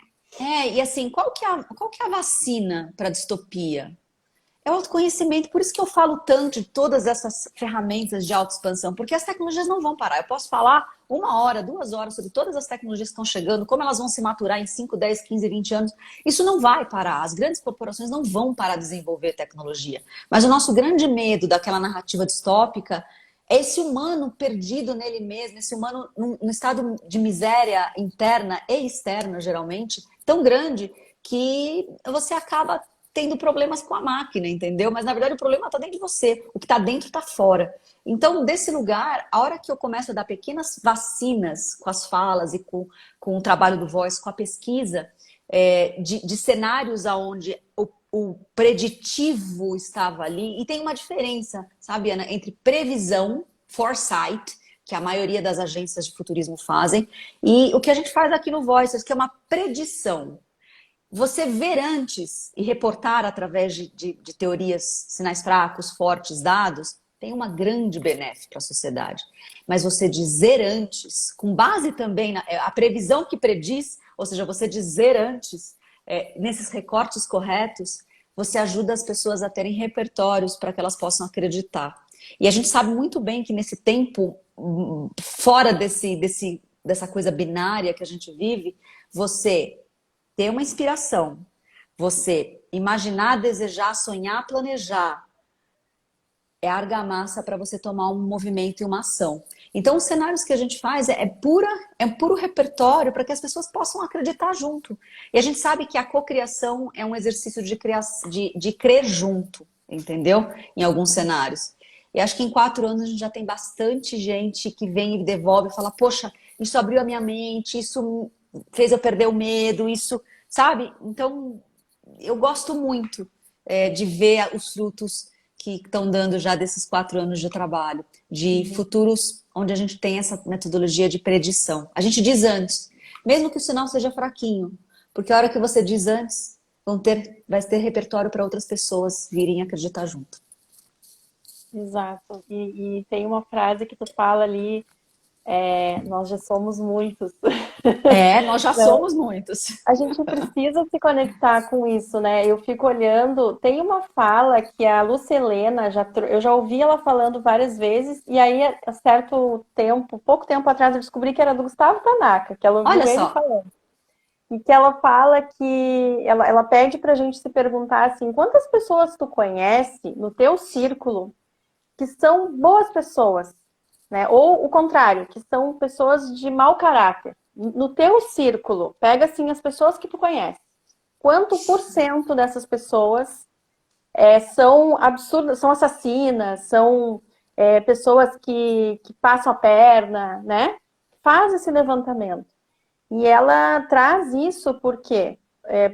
e assim, qual que é a vacina para distopia? É o autoconhecimento, por isso que eu falo tanto de todas essas ferramentas de autoexpansão, porque as tecnologias não vão parar. Eu posso falar 1 hora, 2 horas sobre todas as tecnologias que estão chegando, como elas vão se maturar em 5, 10, 15, 20 anos. Isso não vai parar. As grandes corporações não vão parar de desenvolver tecnologia. Mas o nosso grande medo daquela narrativa distópica é esse humano perdido nele mesmo, esse humano num estado de miséria interna e externa, geralmente, tão grande que você acaba tendo problemas com a máquina, entendeu? Mas na verdade o problema está dentro de você, o que está dentro está fora. Então, desse lugar, a hora que eu começo a dar pequenas vacinas com as falas e com o trabalho do Voice, com a pesquisa, de cenários onde o preditivo estava ali, e tem uma diferença, sabe, Ana, entre previsão, foresight, que a maioria das agências de futurismo fazem, e o que a gente faz aqui no Voices, que é uma predição. Você ver antes e reportar através de teorias, sinais fracos, fortes, dados, tem uma grande benéfica para a sociedade. Mas você dizer antes, com base também na a previsão que prediz, ou seja, você dizer antes, nesses recortes corretos, você ajuda as pessoas a terem repertórios para que elas possam acreditar. E a gente sabe muito bem que nesse tempo, fora dessa coisa binária que a gente vive, você ter uma inspiração, você imaginar, desejar, sonhar, planejar, é argamassa para você tomar um movimento e uma ação. Então, os cenários que a gente faz é puro repertório para que as pessoas possam acreditar junto. E a gente sabe que a cocriação é um exercício de crer junto, entendeu? Em alguns cenários. E acho que em 4 anos a gente já tem bastante gente que vem e devolve e fala, poxa, isso abriu a minha mente, isso fez eu perder o medo, isso, sabe? Então, eu gosto muito de ver os frutos que estão dando já desses 4 anos de trabalho, de futuros onde a gente tem essa metodologia de predição. A gente diz antes, mesmo que o sinal seja fraquinho, porque a hora que você diz antes, vai ter repertório para outras pessoas virem acreditar junto. Exato. E tem uma frase que tu fala ali, nós já somos muitos. Nós já somos muitos. A gente precisa se conectar com isso, né? Eu fico olhando, tem uma fala que a Lucelena, eu já ouvi ela falando várias vezes, e aí, há certo tempo, pouco tempo atrás, eu descobri que era do Gustavo Tanaka, que ela ouviu ele falando. E que ela fala que ela pede pra gente se perguntar assim, quantas pessoas tu conhece no teu círculo que são boas pessoas, né? Ou o contrário, que são pessoas de mau caráter. No teu círculo, pega assim as pessoas que tu conhece. Quanto por cento dessas pessoas são absurdas, são assassinas, são pessoas que passam a perna, né? Faz esse levantamento. E ela traz isso porque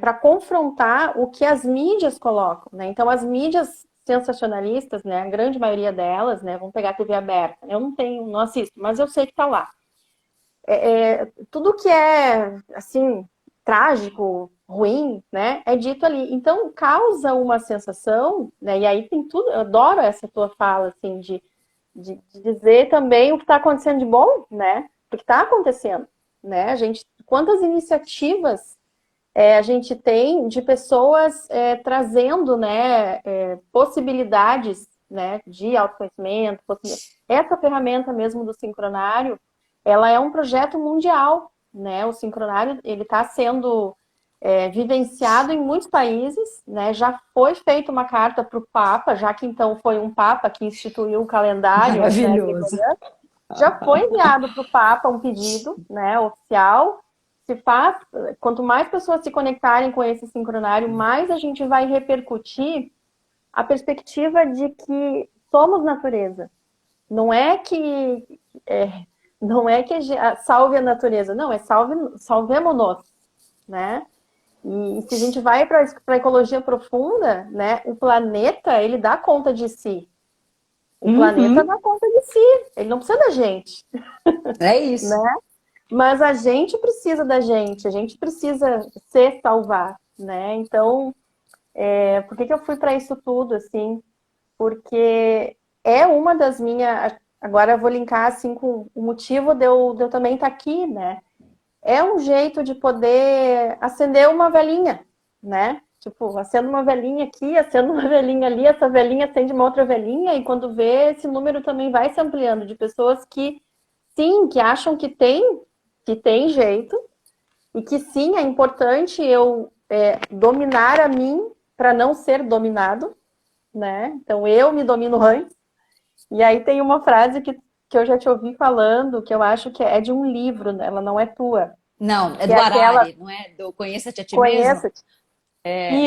para confrontar o que as mídias colocam, né? Então as mídias sensacionalistas, né? A grande maioria delas, né? Vamos pegar a TV aberta. Eu não assisto, mas eu sei que tá lá. Tudo que é assim trágico, ruim, né? É dito ali. Então causa uma sensação, né? E aí tem tudo. Eu adoro essa tua fala, assim, de dizer também o que está acontecendo de bom, né? Porque está acontecendo, né? Quantas iniciativas a gente tem de pessoas trazendo, né, possibilidades, né, de autoconhecimento. Essa ferramenta mesmo do sincronário, ela é um projeto mundial, né? O sincronário, ele está sendo vivenciado em muitos países, né? Já foi feita uma carta para o Papa, já que então foi um Papa que instituiu o calendário. Maravilhoso. Né, já foi enviado para o Papa um pedido, né, oficial. Quanto mais pessoas se conectarem com esse sincronário, mais a gente vai repercutir a perspectiva de que somos natureza. Não é que salve a natureza, não, salvemo-nos, né? E se a gente vai para a ecologia profunda, né, o planeta, ele dá conta de si. O planeta dá conta de si, ele não precisa da gente. É isso. Né? Mas a gente precisa da gente, a gente precisa se salvar, né? Então, por que eu fui para isso tudo, assim? Porque é uma das minhas... Agora eu vou linkar, assim, com o motivo de eu também estar aqui, né? É um jeito de poder acender uma velinha, né? Tipo, acendo uma velhinha aqui, acendo uma velhinha ali, essa velhinha acende uma outra velhinha, e quando vê, esse número também vai se ampliando de pessoas que, sim, que acham que tem jeito, e que sim, é importante eu dominar a mim para não ser dominado, né? Então eu me domino antes. E aí tem uma frase que eu já te ouvi falando, que eu acho que é de um livro, né? Ela não é tua, Não, é que do é aquela Harari, não é do Conheça-te a ti mesmo? conheça-te.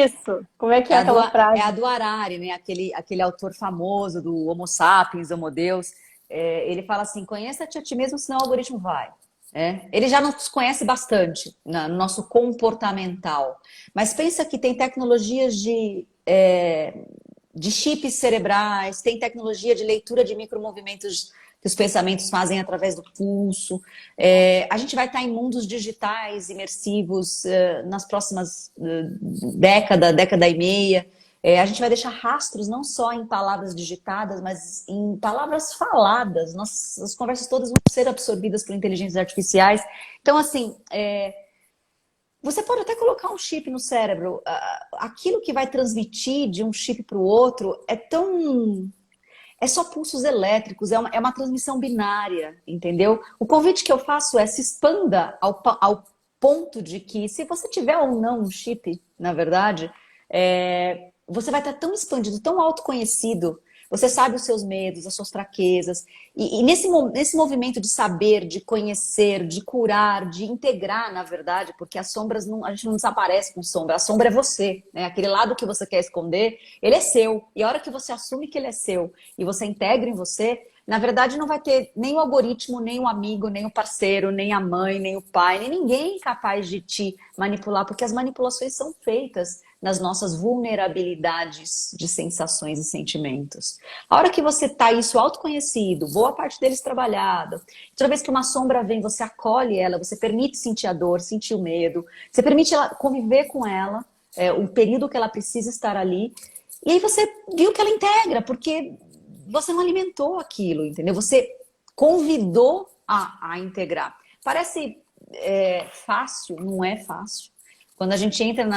Isso. Como é que é aquela É a frase? do Harari, né? Aquele autor famoso do Homo sapiens, Homo Deus. Ele fala assim: conheça-te a ti mesmo, senão o algoritmo vai. Ele já nos conhece bastante no nosso comportamental. Mas pensa que tem tecnologias de chips cerebrais, tem tecnologia de leitura de micromovimentos que os pensamentos fazem através do pulso. A gente vai estar em mundos digitais imersivos nas próximas década e meia. A gente vai deixar rastros não só em palavras digitadas, mas em palavras faladas. Nossas conversas todas vão ser absorvidas por inteligências artificiais. Então, assim, você pode até colocar um chip no cérebro. Aquilo que vai transmitir de um chip para o outro é só pulsos elétricos, é uma transmissão binária, entendeu? O convite que eu faço é se expanda ao ponto de que, se você tiver ou não um chip, na verdade, você vai estar tão expandido, tão autoconhecido, você sabe os seus medos, as suas fraquezas, e nesse movimento de saber, de conhecer, de curar, de integrar, na verdade, porque as sombras, a gente não desaparece com sombra, a sombra é você, né? Aquele lado que você quer esconder, ele é seu, e a hora que você assume que ele é seu, e você integra em você, na verdade não vai ter nem o algoritmo, nem o amigo, nem o parceiro, nem a mãe, nem o pai, nem ninguém capaz de te manipular, porque as manipulações são feitas nas nossas vulnerabilidades de sensações e sentimentos. A hora que você tá isso autoconhecido, boa parte deles trabalhado, toda vez que uma sombra vem, você acolhe ela, você permite sentir a dor, sentir o medo, você permite ela conviver com ela, o período que ela precisa estar ali, e aí você viu que ela integra, porque você não alimentou aquilo, entendeu? Você convidou a integrar. Parece fácil, não é fácil. Quando a gente entra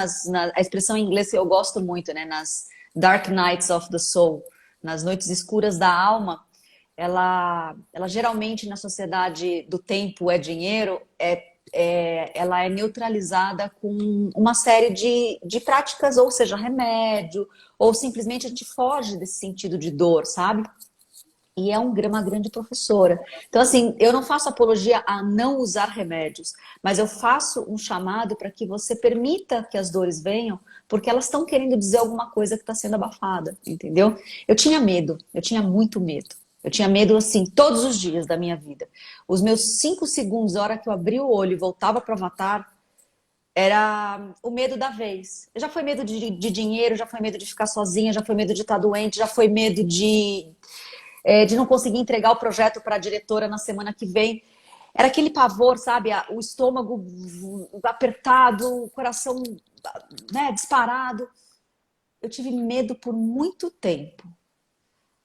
a expressão em inglês que eu gosto muito, né? Nas Dark Nights of the Soul, nas noites escuras da alma, ela geralmente na sociedade do tempo é dinheiro, ela é neutralizada com uma série de práticas, ou seja, remédio, ou simplesmente a gente foge desse sentido de dor, sabe? E é uma grande professora. Então, assim, eu não faço apologia a não usar remédios, mas eu faço um chamado para que você permita que as dores venham, porque elas estão querendo dizer alguma coisa que está sendo abafada, entendeu? Eu tinha medo, eu tinha muito medo. Eu tinha medo, assim, todos os dias da minha vida. Os meus 5 segundos, a hora que eu abri o olho e voltava para o avatar, era o medo da vez. Já foi medo de dinheiro, já foi medo de ficar sozinha, já foi medo de estar doente, já foi medo de não conseguir entregar o projeto para a diretora na semana que vem. Era aquele pavor, sabe? O estômago apertado, o coração, né, disparado. Eu tive medo por muito tempo.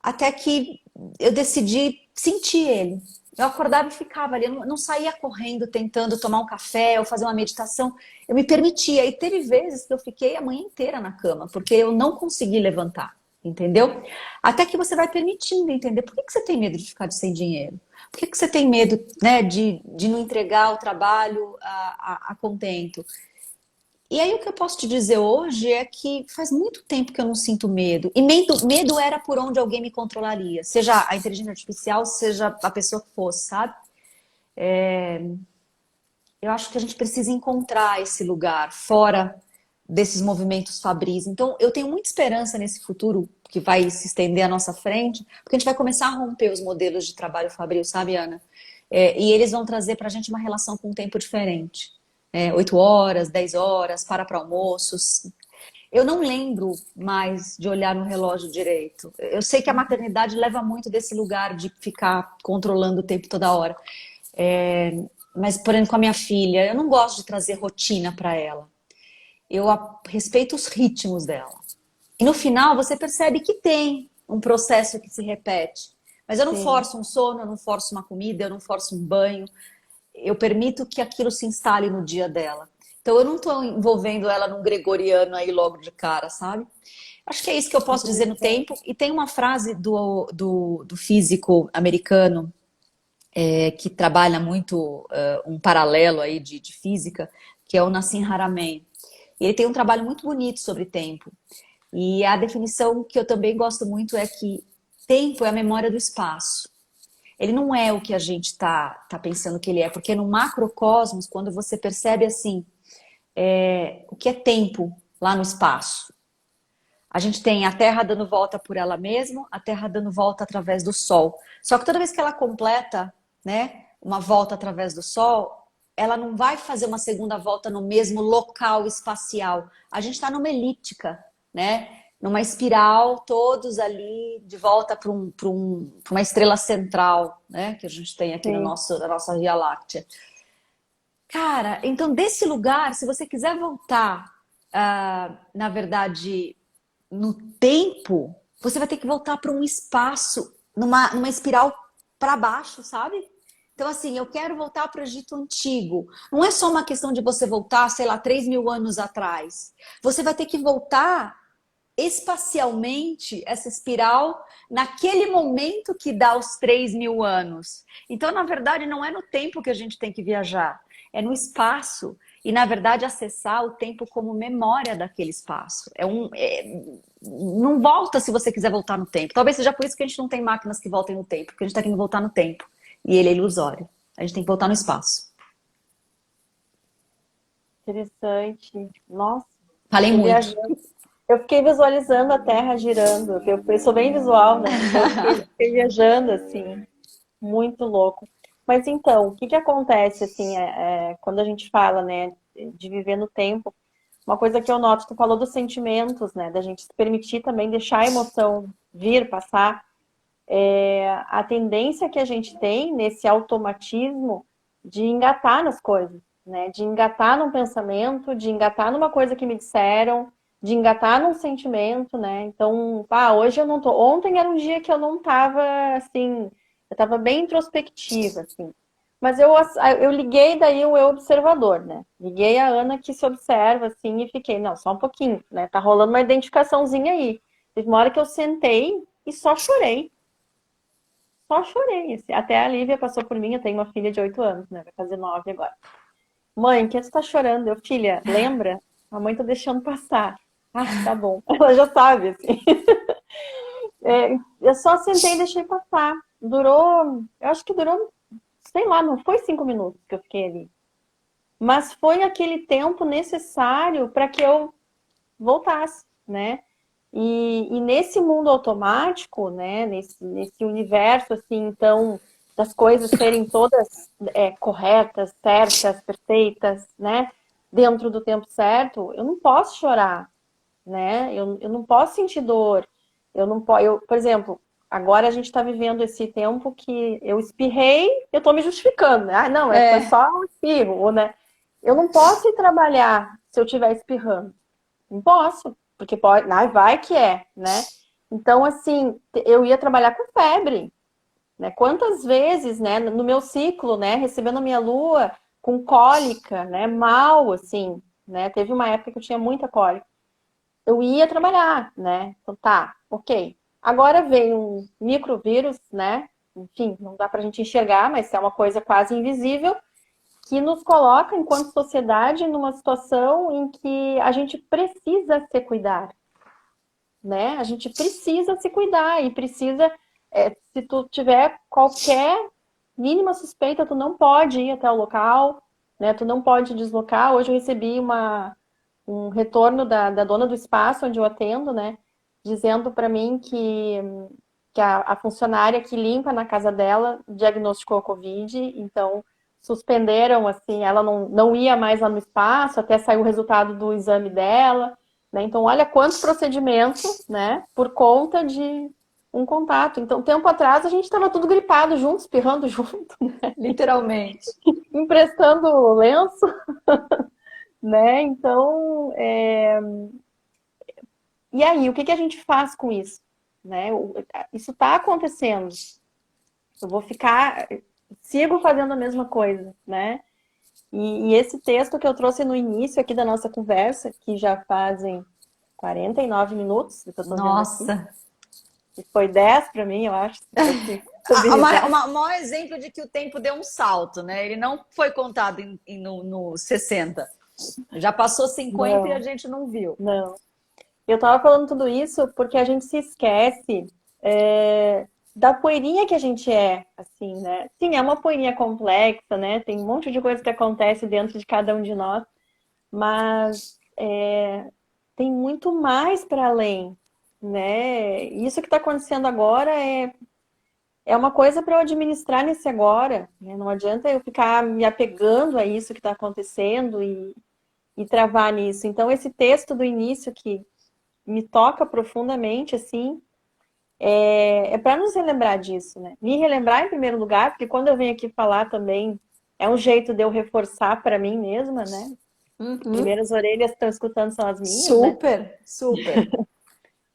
Até que eu decidi sentir ele. Eu acordava e ficava ali. Eu não saía correndo, tentando tomar um café ou fazer uma meditação. Eu me permitia. E teve vezes que eu fiquei a manhã inteira na cama, porque eu não consegui levantar. Entendeu? Até que você vai permitindo entender por que você tem medo de ficar sem dinheiro? Por que você tem medo, né, de não entregar o trabalho a contento? E aí o que eu posso te dizer hoje é que faz muito tempo que eu não sinto medo. E medo era por onde alguém me controlaria. Seja a inteligência artificial, seja a pessoa que fosse, sabe? Eu acho que a gente precisa encontrar esse lugar fora desses movimentos fabris. Então, eu tenho muita esperança nesse futuro que vai se estender à nossa frente, porque a gente vai começar a romper os modelos de trabalho fabril, sabe, Ana? E eles vão trazer para a gente uma relação com um tempo diferente. 8 horas, 10 horas, para almoços. Eu não lembro mais de olhar no relógio direito. Eu sei que a maternidade leva muito desse lugar de ficar controlando o tempo toda hora. Mas, por exemplo, com a minha filha, eu não gosto de trazer rotina para ela. Eu respeito os ritmos dela. E no final você percebe que tem um processo que se repete. Mas eu não forço um sono, eu não forço uma comida, eu não forço um banho. Eu permito que aquilo se instale no dia dela. Então eu não estou envolvendo ela num gregoriano aí logo de cara, sabe? Acho que é isso que eu posso dizer no tempo. E tem uma frase do físico americano que trabalha muito um paralelo aí de física, que é o Nassim Haramein. Ele tem um trabalho muito bonito sobre tempo. E a definição que eu também gosto muito é que tempo é a memória do espaço. Ele não é o que a gente tá pensando que ele é, porque no macrocosmos, quando você percebe assim, o que é tempo lá no espaço, a gente tem a Terra dando volta por ela mesma, a Terra dando volta através do Sol. Só que toda vez que ela completa, né, uma volta através do Sol, ela não vai fazer uma segunda volta no mesmo local espacial. A gente está numa elíptica, né? Numa espiral, todos ali de volta para uma estrela central, né? Que a gente tem aqui no Sim. na nossa Via Láctea. Cara, então desse lugar, se você quiser voltar, na verdade, no tempo, você vai ter que voltar para um espaço, numa espiral para baixo, sabe? Então, assim, eu quero voltar para o Egito Antigo. Não é só uma questão de você voltar, sei lá, 3.000 anos atrás. Você vai ter que voltar espacialmente essa espiral naquele momento que dá os 3.000 anos. Então, na verdade, não é no tempo que a gente tem que viajar, é no espaço. E, na verdade, acessar o tempo como memória daquele espaço. Não volta se você quiser voltar no tempo. Talvez seja por isso que a gente não tem máquinas que voltem no tempo, porque a gente está querendo voltar no tempo. E ele é ilusório. A gente tem que voltar no espaço. Interessante. Nossa, Falei fiquei muito. viajando. Eu fiquei visualizando a Terra girando. Eu sou bem visual, né? Então eu fiquei viajando, assim, muito louco. Mas então, o que que acontece, assim, quando a gente fala, né, de viver no tempo? Uma coisa que eu noto, tu falou dos sentimentos, né? Da gente se permitir também deixar a emoção vir, passar. A tendência que a gente tem nesse automatismo de engatar nas coisas, né? De engatar num pensamento, de engatar numa coisa que me disseram, de engatar num sentimento, né? Então, hoje eu não tô. Ontem era um dia que eu não tava assim, eu tava bem introspectiva, assim. Mas eu liguei daí o eu observador, né? Liguei a Ana que se observa, assim, e fiquei, não, só um pouquinho, né? Tá rolando uma identificaçãozinha aí. Teve uma hora que eu sentei e só chorei. Só chorei. Assim. Até a Lívia passou por mim, eu tenho uma filha de 8 anos, né? Vai fazer 9 agora. Mãe, que você tá chorando? Eu, filha, lembra? A mãe tá deixando passar. Ah, tá bom. Ela já sabe, assim. Eu só sentei e deixei passar. Durou, eu acho que durou, sei lá, não foi 5 minutos que eu fiquei ali. Mas foi aquele tempo necessário para que eu voltasse, né? E nesse mundo automático, né? Nesse universo, assim, então, das coisas serem todas corretas, certas, perfeitas, né? Dentro do tempo certo, eu não posso chorar, né? Eu não posso sentir dor. Eu não posso, por exemplo, agora a gente está vivendo esse tempo que eu espirrei, eu estou me justificando, né? Ah, não, foi É, só um espirro, né? Eu não posso ir trabalhar se eu estiver espirrando. Não posso, porque pode, vai que é, né? Então, assim, eu ia trabalhar com febre, né? Quantas vezes, né, no meu ciclo, né, recebendo a minha lua com cólica, né, mal, assim, né? Teve uma época que eu tinha muita cólica. Eu ia trabalhar, né? Então, tá, ok. Agora vem um microvírus, né? Enfim, não dá pra gente enxergar, mas é uma coisa quase invisível que nos coloca, enquanto sociedade, numa situação em que a gente precisa se cuidar, né? A gente precisa se cuidar e precisa, se tu tiver qualquer mínima suspeita, tu não pode ir até o local, né? Tu não pode deslocar. Hoje eu recebi um retorno da dona do espaço onde eu atendo, né? Dizendo para mim que a funcionária que limpa na casa dela diagnosticou a Covid, então suspenderam, assim, ela não ia mais lá no espaço até sair o resultado do exame dela, né? Então, olha quantos procedimentos, né, por conta de um contato. Então, tempo atrás a gente estava tudo gripado junto, espirrando junto, literalmente. emprestando lenço, né? Então, e aí, o que que a gente faz com isso? Né? Isso está acontecendo. Eu vou ficar, sigo fazendo a mesma coisa, né? E esse texto que eu trouxe no início aqui da nossa conversa, que já fazem 49 minutos, que eu tô vendo aqui, Nossa. e foi 10 para mim, eu acho, eu que contabilizar. O maior exemplo de que o tempo deu um salto, né? Ele não foi contado no 60. Já passou 50 e a Não, gente não viu. não. Eu tava falando tudo isso porque a gente se esquece da poeirinha que a gente é, assim, né? Sim, é uma poeirinha complexa, né? Tem um monte de coisa que acontece dentro de cada um de nós, mas tem muito mais para além, né? Isso que está acontecendo agora é uma coisa para eu administrar nesse agora, né? Não adianta eu ficar me apegando a isso que está acontecendo e travar nisso. Então, esse texto do início que me toca profundamente, assim, é para nos relembrar disso, né? Me relembrar em primeiro lugar, porque quando eu venho aqui falar também, é um jeito de eu reforçar para mim mesma, né? Uhum. Primeiras orelhas que estão escutando são as minhas, né? Super, super.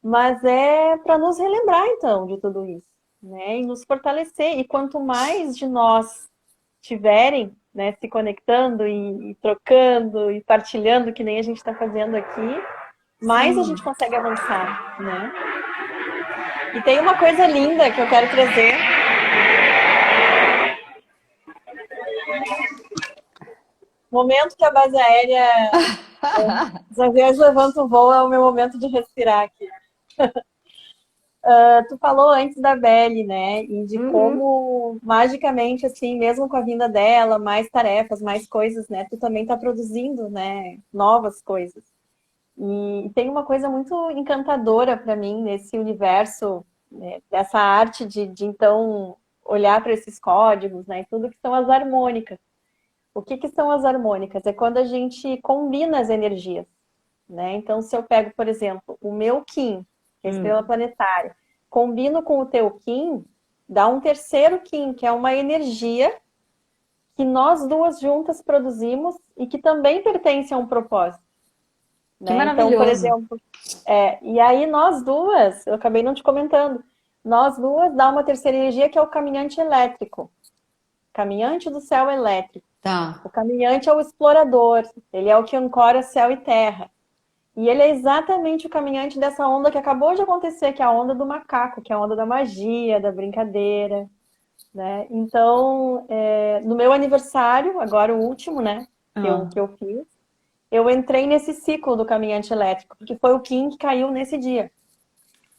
Mas é para nos relembrar, então, de tudo isso, né? E nos fortalecer. E quanto mais de nós tiverem, né, se conectando e trocando e partilhando, que nem a gente está fazendo aqui, mais a Sim. gente consegue avançar, né? E tem uma coisa linda que eu quero trazer. Momento que a base aérea, os aviões levantam o voo, é o meu momento de respirar aqui. Tu falou antes da Belle, né? E de Uhum. como magicamente, assim, mesmo com a vinda dela, mais tarefas, mais coisas, né? Tu também tá produzindo, né? Novas coisas. E tem uma coisa muito encantadora para mim nesse universo, né? Dessa arte de então olhar para esses códigos, né? E tudo que são as harmônicas. O que são as harmônicas? É quando a gente combina as energias, né? Então, se eu pego, por exemplo, o meu Kim, que é a estrela Hum. planetária, combino com o teu Kim, dá um terceiro Kim, que é uma energia que nós duas juntas produzimos e que também pertence a um propósito, Que né? Então, por maravilhoso. exemplo, e aí nós duas, eu acabei não te comentando, nós duas dá uma terceira energia que é o caminhante elétrico, caminhante do céu elétrico. Tá. O caminhante é o explorador, ele é o que ancora céu e terra. E ele é exatamente o caminhante dessa onda que acabou de acontecer, que é a onda do macaco, que é a onda da magia, da brincadeira, né? Então, no meu aniversário, agora o último, né, Ah. que eu fiz, eu entrei nesse ciclo do caminhante elétrico, porque foi o Kim que caiu nesse dia.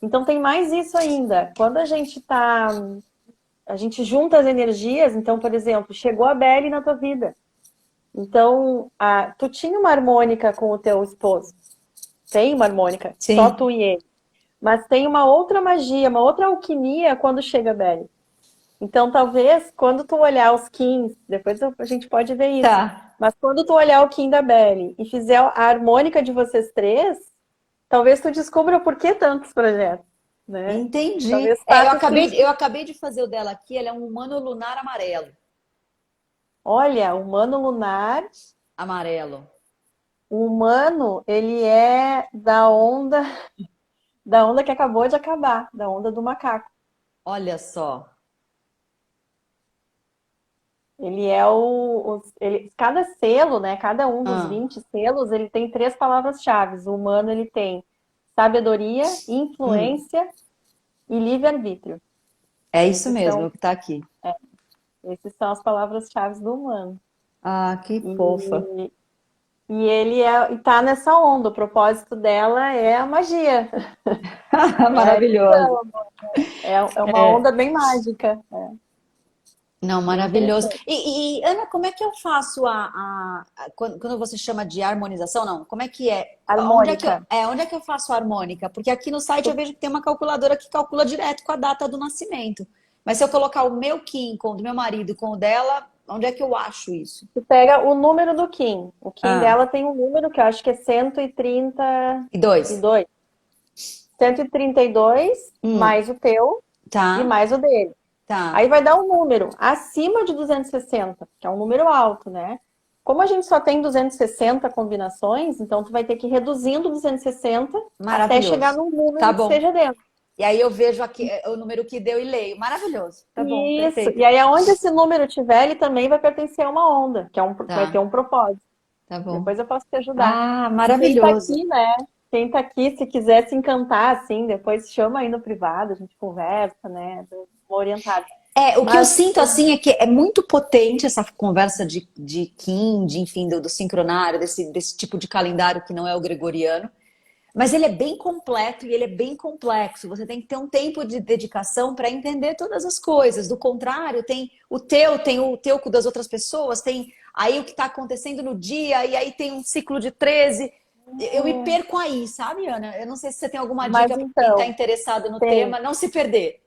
Então tem mais isso ainda. Quando a gente junta as energias, então, por exemplo, chegou a Belle na tua vida. Então, tu tinha uma harmônica com o teu esposo. Tem uma harmônica, só Sim. tu e ele. Mas tem uma outra magia, uma outra alquimia quando chega a Belly. Então, talvez, quando tu olhar os Kins, depois a gente pode ver isso, Tá. mas quando tu olhar o Kim da Belly e fizer a harmônica de vocês três, talvez tu descubra por que tantos projetos, né? Entendi. Talvez faça Eu sentido. acabei de fazer o dela aqui, ela é um humano lunar amarelo. Olha, o humano lunar, Amarelo. o humano, ele é da onda que acabou de acabar, da onda do macaco. Olha só. Ele é cada selo, né? Cada um dos Ah. 20 selos, ele tem três palavras-chave. O humano, ele tem sabedoria, Hum. influência e livre-arbítrio. É isso Esses mesmo, são, é o que tá aqui. esses são as palavras-chave do humano. Ah, que fofa. E, e ele tá nessa onda. O propósito dela é a magia. É a Maravilhoso. ilusão. É uma onda bem mágica. Não, Bem maravilhoso. interessante. Ana, como é que eu faço quando você chama de harmonização? Não, como é que é? Harmônica. Onde é que eu faço a harmônica? Porque aqui no site eu vejo que tem uma calculadora que calcula direto com a data do nascimento. Mas se eu colocar o meu Kim com o do meu marido com o dela, onde é que eu acho isso? Tu pega o número do Kim. O Kim Ah, dela tem um número que eu acho que é e dois. 132. 132 Hum, mais o teu e tá, mais o dele. Aí tá. vai dar um número acima de 260, que é um número alto, né? Como a gente só tem 260 combinações, então tu vai ter que ir reduzindo 260 até chegar Maravilhoso. num Tá número que bom. seja dentro. E aí eu vejo aqui o número que deu e leio. Maravilhoso. Tá bom, Isso. perfeito. E aí, aonde esse número tiver, ele também vai pertencer a uma onda, que vai ter Tá, um propósito. tá bom. Depois eu posso te ajudar. Ah, E quem tá maravilhoso. aqui, né? Quem tá aqui, se quiser se encantar, assim, depois chama aí no privado, a gente conversa, né? Dou uma orientada. O que eu Mas, sinto assim é que é muito potente essa conversa de Kim, enfim, do sincronário, desse tipo de calendário que não é o gregoriano. Mas ele é bem completo e ele é bem complexo. Você tem que ter um tempo de dedicação para entender todas as coisas. Do contrário, tem o teu com das outras pessoas, tem aí o que está acontecendo no dia, e aí tem um ciclo de 13. Eu me perco aí, sabe, Ana? Eu não sei se você tem alguma mas dica para quem está então, interessado no tem. tema, não se perder.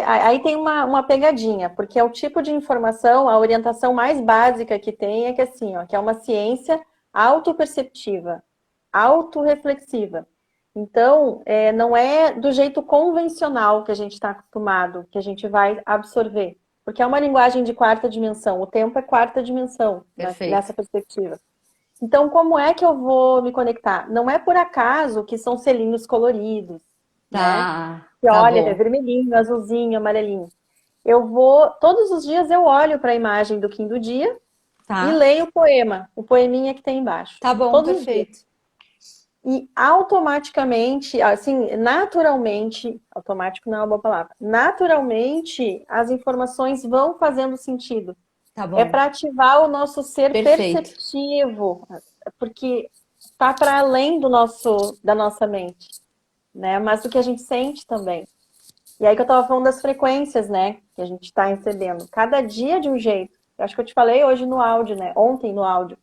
Aí tem uma pegadinha, porque é o tipo de informação, a orientação mais básica que tem é que assim, ó, que é uma ciência autoperceptiva, autorreflexiva. Então, não é do jeito convencional que a gente está acostumado, que a gente vai absorver. Porque é uma linguagem de quarta dimensão, o tempo é quarta dimensão, né, Perfeito. nessa perspectiva. Então, como é que eu vou me conectar? Não é por acaso que são selinhos coloridos, né? Tá, Que tá olha, é bom. vermelhinho, azulzinho, amarelinho. Todos os dias eu olho para a imagem do Kim do dia e Tá, leio o poema, o poeminha que tem embaixo. tá bom, Todos os dias. perfeito. E automaticamente, assim, naturalmente, automático não é uma boa palavra, naturalmente as informações vão fazendo sentido. Tá É bom, para ativar o nosso ser perfeito. perceptivo, porque está para além da nossa mente, né? Mas do que a gente sente também. E aí que eu estava falando das frequências, né? Que a gente está recebendo. Cada dia de um jeito. Eu acho que eu te falei hoje no áudio, né? Ontem no áudio.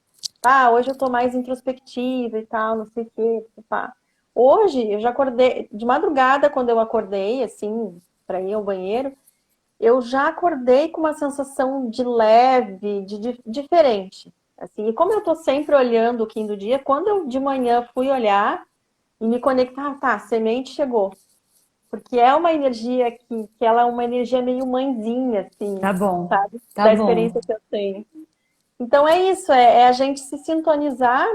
Ah, hoje eu tô mais introspectiva e tal, não sei o quê. Pá. Hoje eu já acordei, de madrugada, quando eu acordei, assim, para ir ao banheiro, eu já acordei com uma sensação de leve, diferente. Assim, e como eu tô sempre olhando o fim do dia, quando eu de manhã fui olhar e me conectar, tá, a semente chegou. Porque é uma energia que ela é uma energia meio mãezinha, assim, Tá bom, sabe? tá Da bom. experiência que eu tenho. Então é isso, é a gente se sintonizar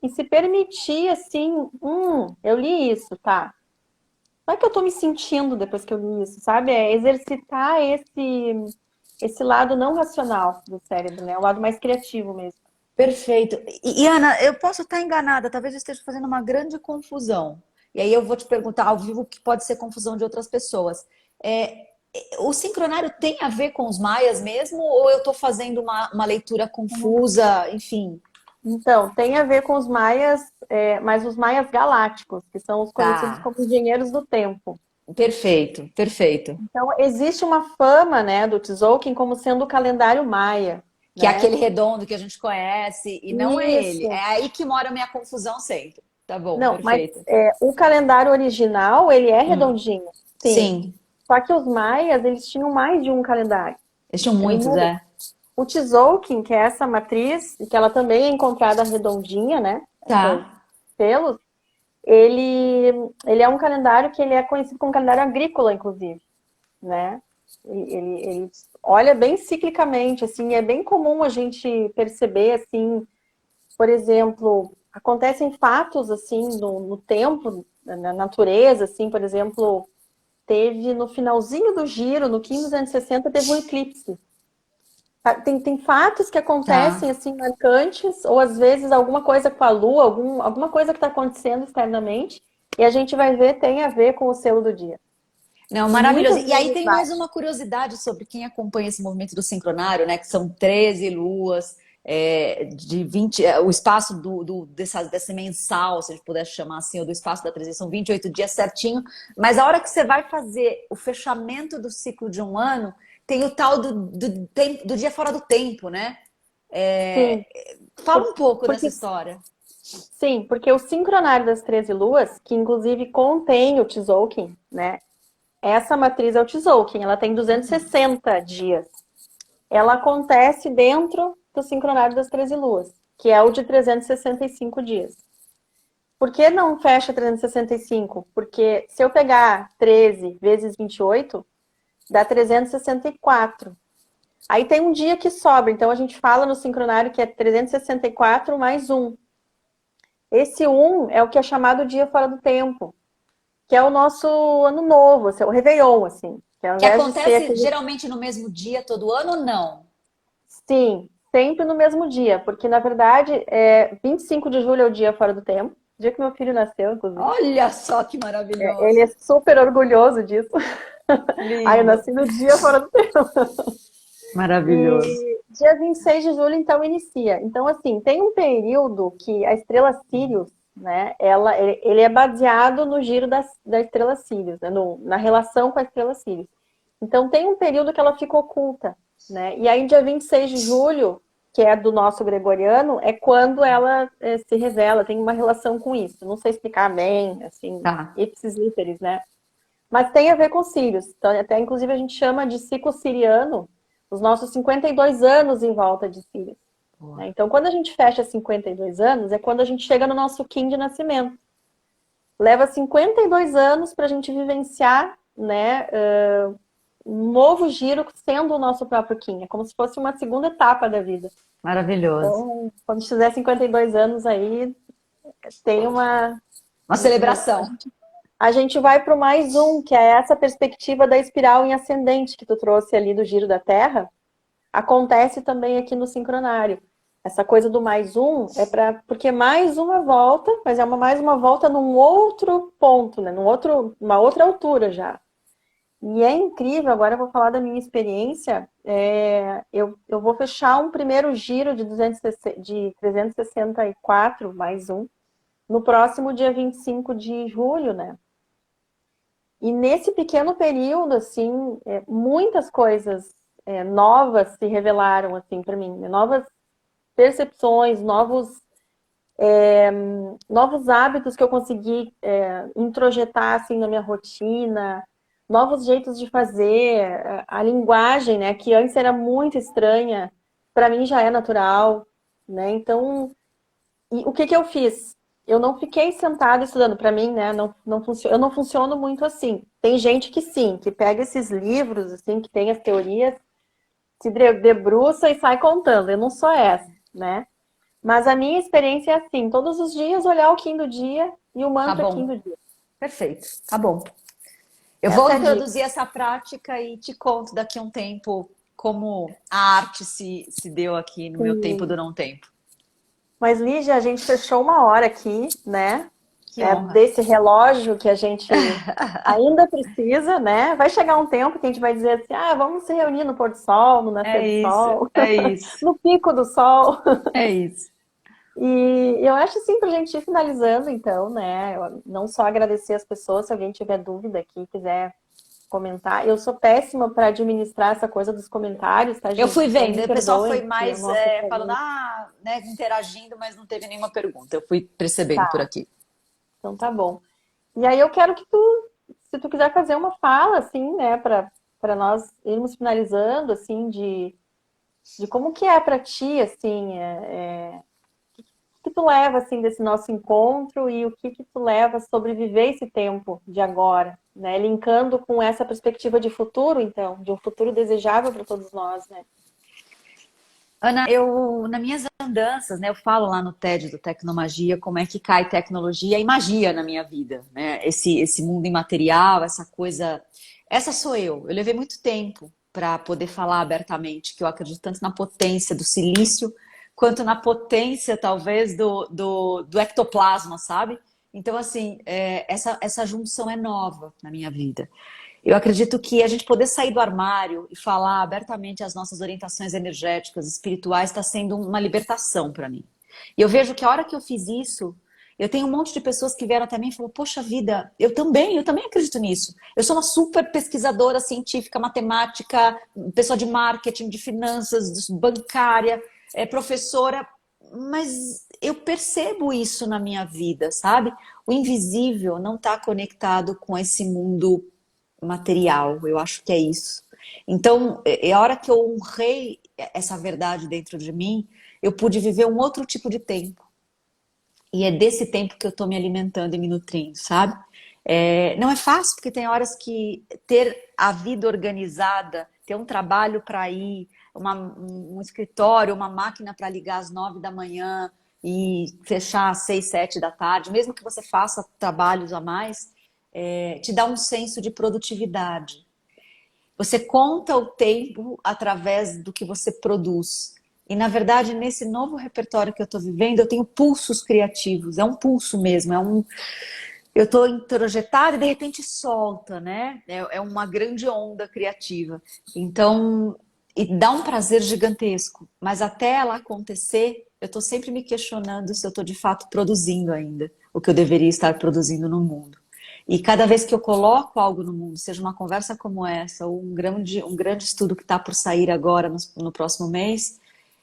e se permitir, assim, eu li isso, tá? Como é que eu tô me sentindo depois que eu li isso, sabe? É exercitar esse lado não racional do cérebro, né? O lado mais criativo mesmo. Perfeito. Ana, eu posso estar enganada, talvez eu esteja fazendo uma grande confusão. E aí eu vou te perguntar ao vivo que pode ser confusão de outras pessoas. O sincronário tem a ver com os maias mesmo, ou eu estou fazendo uma leitura confusa, enfim? Então, tem a ver com os maias, mas os maias galácticos, que são os conhecidos Tá. como engenheiros do tempo. Perfeito, perfeito. Então, existe uma fama, né, do Tzolk'in como sendo o calendário maia, Que é né? aquele redondo que a gente conhece, e não é ele. É Isso. aí que mora a minha confusão sempre. Tá bom, Não, mas perfeito. o calendário original, ele é Hum. redondinho, sim. Sim, Só que os maias, eles tinham mais de um calendário. eles tinham Era um muitos, número. é. O Tzolk'in, que é essa matriz, e que ela também é encontrada redondinha, né? Essas Tá, pelos, ele é um calendário que ele é conhecido como calendário agrícola, inclusive, né? Ele olha bem ciclicamente, assim, é bem comum a gente perceber, assim, por exemplo, acontecem fatos, assim, no tempo, na natureza, assim, por exemplo, teve no finalzinho do giro, no 15 dos anos 60, teve um eclipse. Tem fatos que acontecem, tá. assim, marcantes, ou às vezes alguma coisa com a Lua, alguma coisa que está acontecendo externamente, e a gente vai ver, tem a ver com o selo do dia. Não, E maravilhoso. muitas E aí vezes tem mais bate. uma curiosidade sobre quem acompanha esse movimento do sincronário, né? Que são 13 luas, de 20, o espaço desse mensal, se a gente puder chamar assim, ou do espaço da transição, são 28 dias certinho. Mas a hora que você vai fazer o fechamento do ciclo de um ano, tem o tal do dia fora do tempo, né? Sim, Fala um pouco dessa porque história. sim, porque o sincronário das 13 luas, que inclusive contém o Tzolk'in, né? Essa matriz é o Tzolk'in, ela tem 260 dias. Ela acontece dentro do sincronário das 13 luas, que é o de 365 dias. Por que não fecha 365? Porque se eu pegar 13 vezes 28, dá 364. Aí tem um dia que sobra, então a gente fala no sincronário que é 364 mais um. Esse um é o que é chamado dia fora do tempo, que é o nosso ano novo, assim, o Réveillon, assim. Que ao Que invés de ser acontece aquele... geralmente no mesmo dia todo ano ou não? Sim, sempre no mesmo dia, porque na verdade 25 de julho é o dia fora do tempo, dia que meu filho nasceu, inclusive. Olha só que Ele é maravilhoso. super orgulhoso disso. Aí eu Lindo. nasci no dia fora do tempo. Maravilhoso. E dia 26 de julho, então, inicia. Então, assim, tem um período que a estrela Sirius, né, ele é baseado no giro da estrela Sirius, né, na relação com a estrela Sirius. Então, tem um período que ela fica oculta, né? E aí, dia 26 de julho, que é do nosso gregoriano, é quando ela se revela, tem uma relação com isso. Não sei explicar bem, assim, Tá. ipsis literis, né? Mas tem a ver com Sírios. Então, até, inclusive, a gente chama de ciclo siriano os nossos 52 anos em volta de Sírios. Boa. Né? Então, quando a gente fecha 52 anos, é quando a gente chega no nosso Kim de nascimento. Leva 52 anos para a gente vivenciar, né, um novo giro sendo o nosso próprio Kim. É como se fosse uma segunda etapa da vida. Maravilhoso. Então, quando fizer 52 anos aí, tem Uma celebração. a gente vai para o mais um, que é essa perspectiva da espiral em ascendente que tu trouxe ali do giro da Terra, acontece também aqui no sincronário. Essa coisa do mais um é para porque mais uma volta, mas é mais uma volta num outro ponto, né? Uma outra altura já. E é incrível, agora eu vou falar da minha experiência. Eu vou fechar um primeiro giro de 364 mais um no próximo dia 25 de julho, né? E nesse pequeno período, assim, muitas coisas novas se revelaram, assim, para mim. Né? Novas percepções, novos hábitos que eu consegui introjetar, assim, na minha rotina, novos jeitos de fazer. A linguagem, né, que antes era muito estranha, para mim já é natural, né? Então, e o que que eu fiz? Eu não fiquei sentada estudando. Para mim, né? Eu não funciono muito assim. Tem gente que sim, que pega esses livros, assim, que tem as teorias, se debruça e sai contando. Eu não sou essa, né? Mas a minha experiência é assim: todos os dias olhar o Kim do dia e o Tá mantra Kim bom. do dia. Perfeito. Tá bom. Eu vou Essa é a dica. introduzir essa prática e te conto daqui a um tempo como a arte se deu aqui no meu tempo do Sim. não tempo. Mas, Lígia, a gente fechou uma hora aqui, né? Que honra. Desse relógio que a gente ainda precisa, né? Vai chegar um tempo que a gente vai dizer assim, vamos se reunir no pôr do sol, no nascer É do isso, sol, é isso, no pico do sol. é isso. E eu acho assim, pra gente ir finalizando, então, né? Eu não só agradecer as pessoas, se alguém tiver dúvida aqui, quiser comentar. Eu sou péssima para administrar essa coisa dos comentários, tá, Eu fui gente? Então vendo, me o pessoal foi perdoem, que o mais nosso falando, Instagram né, interagindo, mas não teve nenhuma pergunta. Eu fui percebendo por tá. aqui. Então tá bom. E aí eu quero que se tu quiser fazer uma fala, assim, né, para nós irmos finalizando, assim, de como que é para ti, assim, o que tu leva, assim, desse nosso encontro e o que tu leva sobre viver esse tempo de agora, né, linkando com essa perspectiva de futuro, então, de um futuro desejável para todos nós, né? Ana, nas minhas andanças, né, eu falo lá no TED do Tecnomagia como é que cai tecnologia e magia na minha vida, né? Esse mundo imaterial, essa coisa. Essa sou eu. Eu levei muito tempo para poder falar abertamente que eu acredito tanto na potência do silício quanto na potência, talvez, do ectoplasma, sabe? Então, assim, essa junção é nova na minha vida. Eu acredito que a gente poder sair do armário e falar abertamente as nossas orientações energéticas, espirituais, está sendo uma libertação para mim. E eu vejo que a hora que eu fiz isso, eu tenho um monte de pessoas que vieram até mim e falaram, poxa vida, eu também acredito nisso. Eu sou uma super pesquisadora científica, matemática, pessoa de marketing, de finanças, bancária, professora, mas eu percebo isso na minha vida, sabe? O invisível não está conectado com esse mundo material, eu acho que é isso. Então, a hora que eu honrei essa verdade dentro de mim, eu pude viver um outro tipo de tempo. E é desse tempo que eu estou me alimentando e me nutrindo, sabe? Não é fácil, porque tem horas que ter a vida organizada, ter um trabalho para ir, um escritório, uma máquina para ligar às 9 da manhã e fechar às 6, 7 da tarde, mesmo que você faça trabalhos a mais, te dá um senso de produtividade. Você conta o tempo através do que você produz. E, na verdade, nesse novo repertório que eu estou vivendo, eu tenho pulsos criativos. É um pulso mesmo, eu estou introjetada e de repente solta, né? É uma grande onda criativa. Então, e dá um prazer gigantesco. Mas até ela acontecer, eu estou sempre me questionando se eu estou de fato produzindo ainda o que eu deveria estar produzindo no mundo. E cada vez que eu coloco algo no mundo, seja uma conversa como essa, ou um grande estudo que está por sair agora, no próximo mês,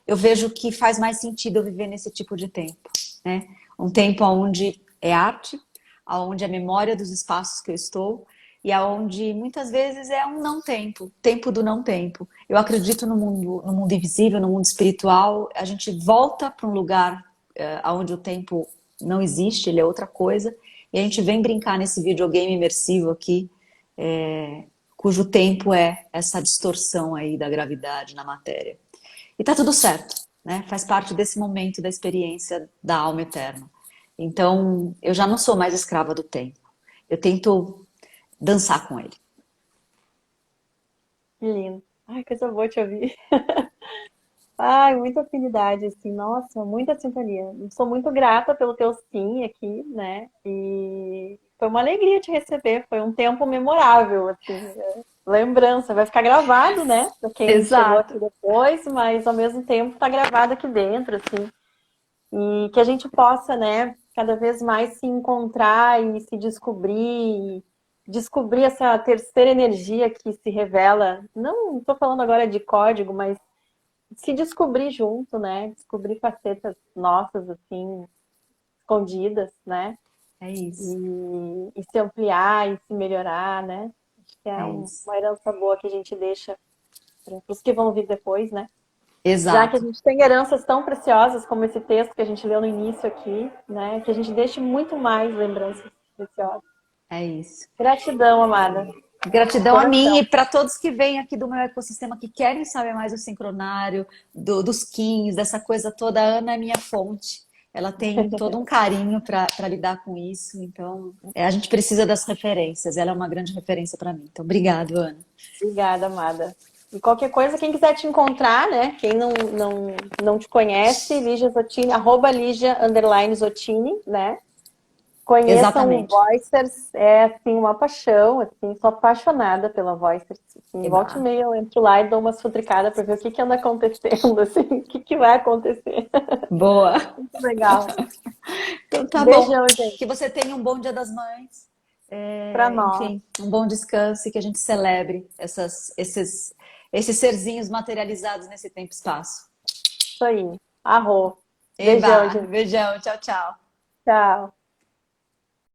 eu vejo que faz mais sentido eu viver nesse tipo de tempo, né? Um tempo onde é arte, onde é memória dos espaços que eu estou, e aonde muitas vezes é um não tempo, tempo do não tempo. Eu acredito no mundo invisível, no mundo espiritual, a gente volta para um lugar onde o tempo não existe, ele é outra coisa, e a gente vem brincar nesse videogame imersivo aqui, cujo tempo é essa distorção aí da gravidade na matéria. E tá tudo certo, né? Faz parte desse momento da experiência da alma eterna. Então, eu já não sou mais escrava do tempo. Eu tento dançar com ele. Que lindo. Ai, coisa boa te ouvir. Ai, muita afinidade, assim, nossa, muita sintonia. Sou muito grata pelo teu sim aqui, né? E foi uma alegria te receber, foi um tempo memorável, assim, lembrança, vai ficar gravado, né? Pra quem chegou aqui Exato. depois, mas ao mesmo tempo tá gravado aqui dentro, assim. E que a gente possa, né, cada vez mais se encontrar e se descobrir, descobrir essa terceira energia que se revela. Não estou falando agora de código, mas se descobrir junto, né? Descobrir facetas nossas, assim, escondidas, né? É isso. E se ampliar e se melhorar, né? Acho que é É isso. uma herança boa que a gente deixa para os que vão vir depois, né? Já que a Exato. gente tem heranças tão preciosas como esse texto que a gente leu no início aqui, né? Que a gente deixe muito mais lembranças preciosas. É isso. Gratidão, amada. Gratidão a mim Coração. e para todos que vêm aqui do meu ecossistema que querem saber mais do sincronário, dos Kins, dessa coisa toda. A Ana é minha fonte. Ela tem todo um carinho para lidar com isso. Então, a gente precisa das referências. Ela é uma grande referência para mim. Então, obrigado, Ana. Obrigada, amada. E qualquer coisa, quem quiser te encontrar, né? Quem não te conhece, Lígia Zottini, arroba Lígia Zottini, né? Conheçam o Exatamente. Voicers, é assim uma paixão, assim, sou apaixonada pela Voicers. Assim, Eba. volta e meia eu entro lá e dou umas futricadas para ver o que que anda acontecendo, assim, o que que vai acontecer. Boa. Muito legal. Então tá bom. Beijão, gente, Que você tenha um bom Dia das Mães. para nós. Enfim, um bom descanso e que a gente celebre esses serzinhos materializados nesse tempo e espaço. Isso aí. Arro. Beijão, Eba, gente. beijão, tchau, tchau. Tchau.